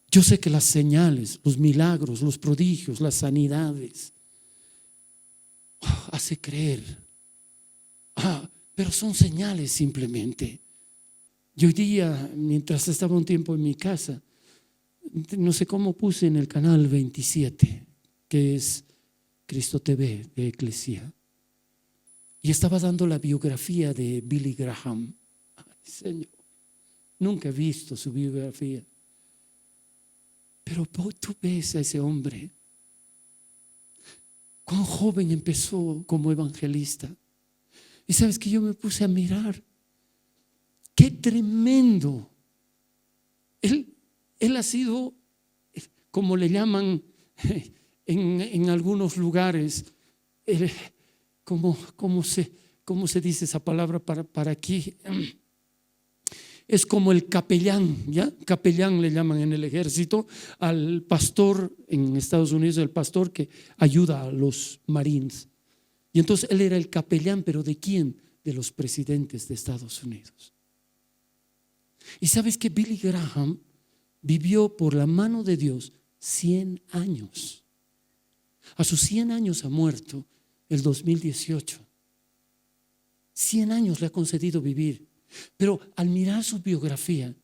yo sé que las señales, los milagros, los prodigios, las sanidades hace creer, pero son señales simplemente. Yo hoy día, mientras estaba un tiempo en mi casa, no sé cómo puse en el canal 27, que es Cristo TV de Eclesia, y estaba dando la biografía de Billy Graham. Ay, Señor, nunca he visto su biografía, pero tú ves a ese hombre, cuán joven empezó como evangelista. Y sabes que yo me puse a mirar, qué tremendo. Él ha sido, como le llaman en algunos lugares, ¿cómo se dice esa palabra para aquí? Es como el capellán, ¿ya? Capellán le llaman en el ejército al pastor en Estados Unidos, el pastor que ayuda a los marines. Y entonces él era el capellán, pero ¿de quién? De los presidentes de Estados Unidos. Y sabes que Billy Graham vivió por la mano de Dios 100 años. A sus 100 años ha muerto el 2018. 100 años le ha concedido vivir. Pero al mirar su biografía,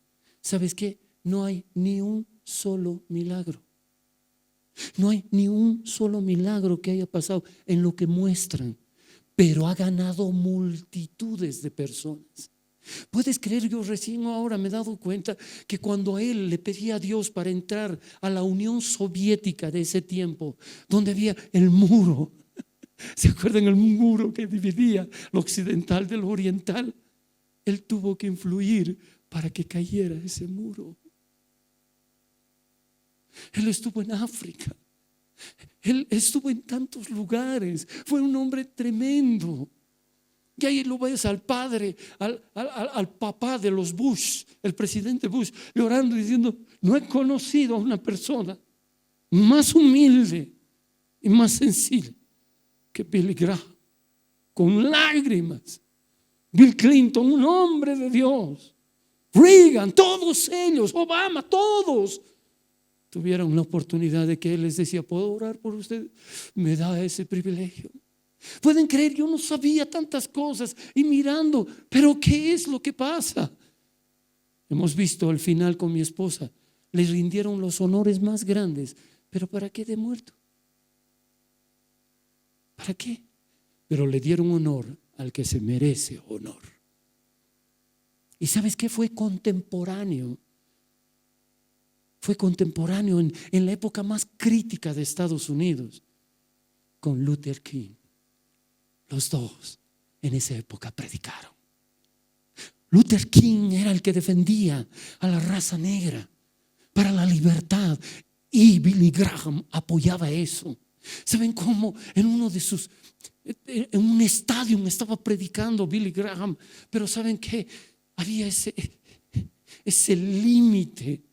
¿sabes qué? No hay ni un solo milagro. No hay ni un solo milagro que haya pasado en lo que muestran, pero ha ganado multitudes de personas. ¿Puedes creer? Yo recién ahora me he dado cuenta que cuando a él le pedía a Dios para entrar a la Unión Soviética de ese tiempo, donde había el muro, ¿se acuerdan el muro que dividía lo occidental de lo oriental? Él tuvo que influir para que cayera ese muro. Él estuvo en África, él estuvo en tantos lugares, fue un hombre tremendo. Y ahí lo ves al padre, al papá de los Bush, el presidente Bush, llorando diciendo: no he conocido a una persona más humilde y más sencilla que Billy Graham, con lágrimas. Bill Clinton, un hombre de Dios, Reagan, todos ellos, Obama, todos tuvieron la oportunidad de que él les decía: ¿puedo orar por usted? Me da ese privilegio. Pueden creer, yo no sabía tantas cosas y mirando, pero ¿qué es lo que pasa? Hemos visto al final con mi esposa, le rindieron los honores más grandes, pero ¿para qué de muerto? ¿Para qué? Pero le dieron honor al que se merece honor. ¿Y sabes qué? Fue contemporáneo en la época más crítica de Estados Unidos con Luther King. Los dos en esa época predicaron. Luther King era el que defendía a la raza negra para la libertad, y Billy Graham apoyaba eso. ¿Saben cómo? En un estadio estaba predicando Billy Graham, pero ¿saben qué? Había ese límite.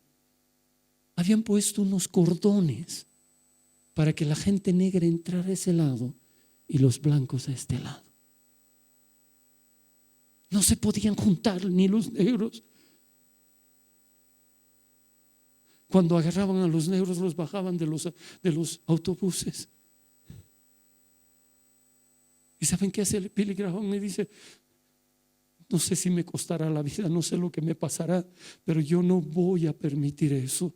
Habían puesto unos cordones para que la gente negra entrara a ese lado y los blancos a este lado. No se podían juntar ni los negros. Cuando agarraban a los negros, los bajaban de los autobuses. ¿Y saben qué hace el Billy Graham? Me dice: no sé si me costará la vida, no sé lo que me pasará, pero yo no voy a permitir eso.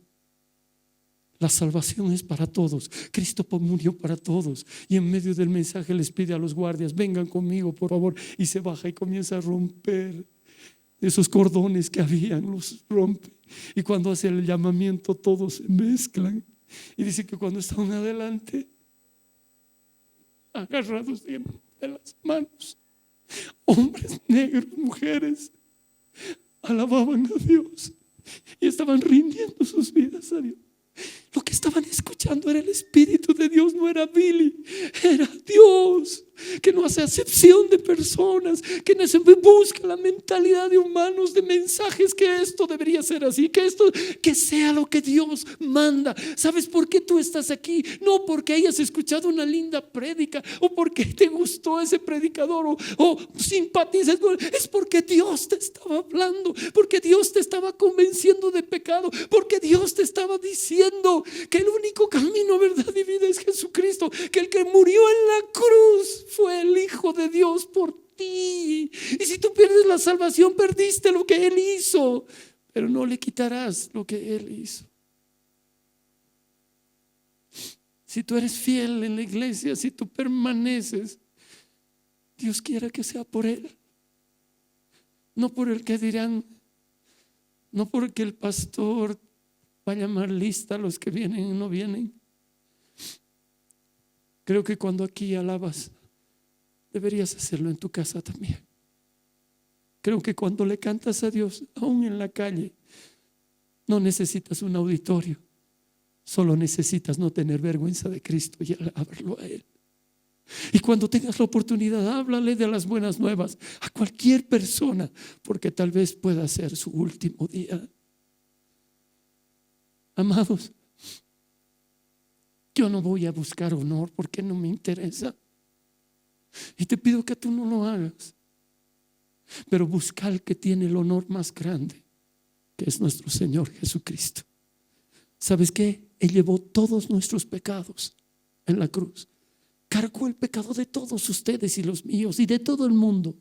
La salvación es para todos. Cristo murió para todos. Y en medio del mensaje les pide a los guardias: vengan conmigo, por favor. Y se baja y comienza a romper esos cordones que habían, los rompe. Y cuando hace el llamamiento, todos se mezclan. Y dice que cuando estaban adelante, agarrados de las manos, hombres negros, mujeres, alababan a Dios y estaban rindiendo sus vidas a Dios. Lo que estaban escuchando era el Espíritu de Dios, no era Billy, era Dios, que no hace acepción de personas, que no se busca la mentalidad de humanos, de mensajes, que esto debería ser así, que esto, que sea lo que Dios manda. ¿Sabes por qué tú estás aquí? No porque hayas escuchado una linda prédica o porque te gustó ese predicador o simpatizas, es porque Dios te estaba hablando, porque Dios te estaba convenciendo de pecado, porque Dios te estaba diciendo que el único camino, verdad y vida es Jesucristo, que el que murió en la cruz fue el Hijo de Dios por ti. Y si tú pierdes la salvación, perdiste lo que Él hizo, pero no le quitarás lo que Él hizo. Si tú eres fiel en la iglesia, si tú permaneces, Dios quiera que sea por Él, no por el que dirán, no porque el pastor va a llamar lista a los que vienen y no vienen. Creo que cuando aquí alabas, deberías hacerlo en tu casa también. Creo que cuando le cantas a Dios, aún en la calle, no necesitas un auditorio, solo necesitas no tener vergüenza de Cristo y alabarlo a Él. Y cuando tengas la oportunidad, háblale de las buenas nuevas a cualquier persona, porque tal vez pueda ser su último día. Amados, yo no voy a buscar honor porque no me interesa, y te pido que tú no lo hagas, pero busca al que tiene el honor más grande, que es nuestro Señor Jesucristo. ¿Sabes qué? Él llevó todos nuestros pecados en la cruz, cargó el pecado de todos ustedes y los míos y de todo el mundo.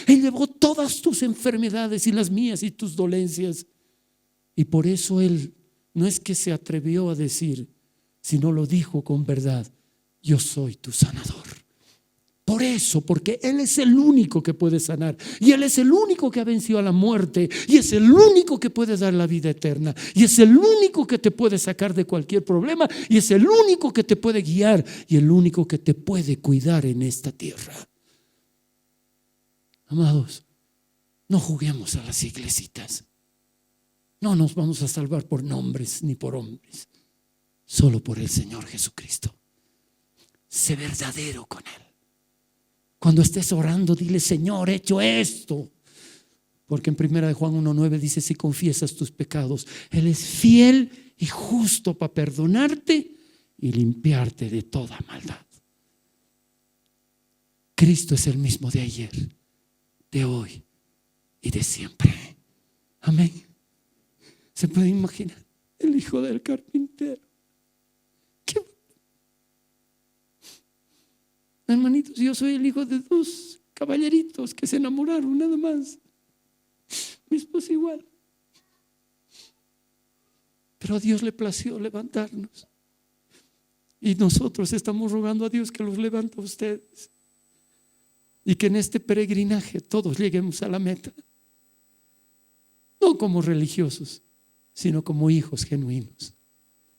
Él llevó todas tus enfermedades y las mías y tus dolencias, y por eso Él no es que se atrevió a decir, sino lo dijo con verdad: yo soy tu sanador. Por eso, porque Él es el único que puede sanar, y Él es el único que ha vencido a la muerte, y es el único que puede dar la vida eterna, y es el único que te puede sacar de cualquier problema, y es el único que te puede guiar, y el único que te puede cuidar en esta tierra. Amados, no juguemos a las iglesitas. No nos vamos a salvar por nombres ni por hombres, solo por el Señor Jesucristo. Sé verdadero con Él. Cuando estés orando, dile: Señor, he hecho esto. Porque en 1 Juan 1:9 dice: si confiesas tus pecados, Él es fiel y justo para perdonarte y limpiarte de toda maldad. Cristo es el mismo de ayer, de hoy y de siempre. Amén. ¿Se puede imaginar el hijo del carpintero? Hermanitos, yo soy el hijo de 2 caballeritos que se enamoraron, nada más. Mi esposa igual. Pero a Dios le plació levantarnos, y nosotros estamos rogando a Dios que los levante a ustedes, y que en este peregrinaje todos lleguemos a la meta, no como religiosos, sino como hijos genuinos,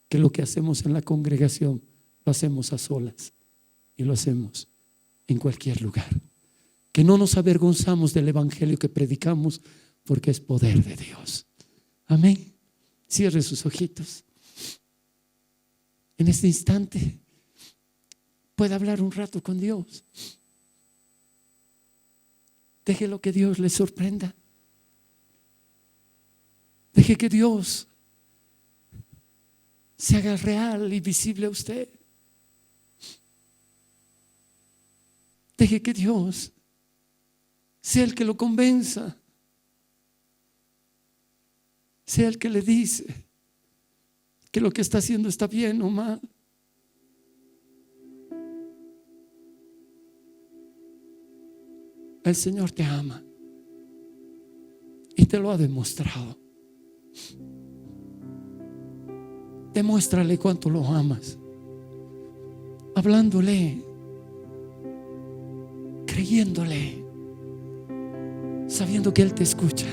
que lo que hacemos en la congregación lo hacemos a solas y lo hacemos en cualquier lugar, que no nos avergonzamos del evangelio que predicamos, porque es poder de Dios. Amén. Cierre sus ojitos. En este instante puede hablar un rato con Dios. Deje lo que Dios le sorprenda. Deje que Dios se haga real y visible a usted. Deje que Dios sea el que lo convenza, sea el que le dice que lo que está haciendo está bien o mal. El Señor te ama y te lo ha demostrado. Demuéstrale cuánto lo amas, hablándole, creyéndole, sabiendo que Él te escucha.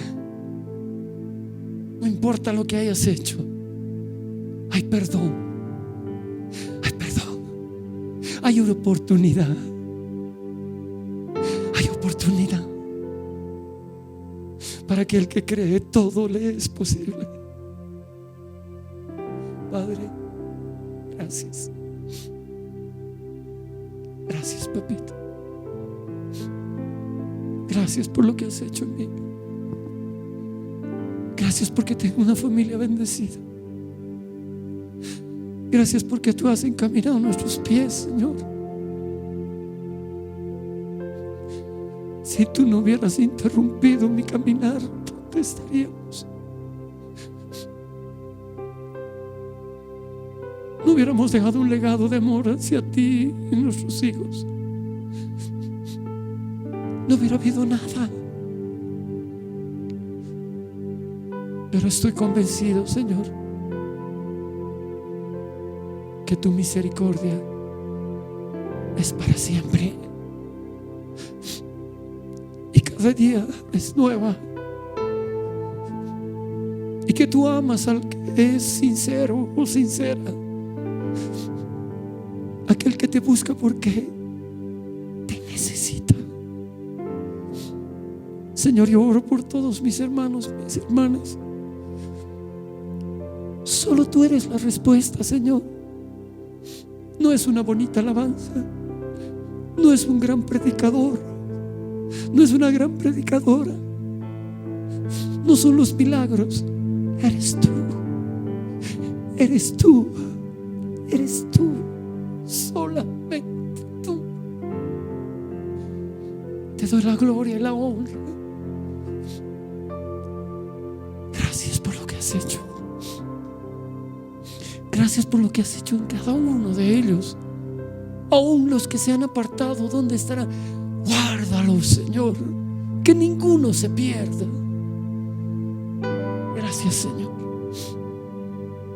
No importa lo que hayas hecho, hay perdón, hay perdón, hay oportunidad, hay oportunidad. Para aquel que cree, todo le es posible. Padre, gracias. Gracias, papito. Gracias por lo que has hecho en mí. Gracias porque tengo una familia bendecida. Gracias porque tú has encaminado nuestros pies, Señor. Si tú no hubieras interrumpido mi caminar, ¿dónde estaríamos? No hubiéramos dejado un legado de amor hacia ti y nuestros hijos. No hubiera habido nada. Pero estoy convencido, Señor, que tu misericordia es para siempre. Y cada día es nueva. Y que tú amas al que es sincero o sincera. Aquel que te busca porque te necesita. Señor, yo oro por todos mis hermanos, mis hermanas. Solo tú eres la respuesta, Señor. No es una bonita alabanza, no es un gran predicador, no es una gran predicadora, no son los milagros. Eres tú, eres tú, eres tú, solamente tú. Te doy la gloria y la honra. Gracias por lo que has hecho. Gracias por lo que has hecho en cada uno de ellos. Aún los que se han apartado, ¿dónde estarán? Guárdalos, Señor, que ninguno se pierda. Gracias, Señor.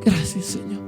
Gracias, Señor.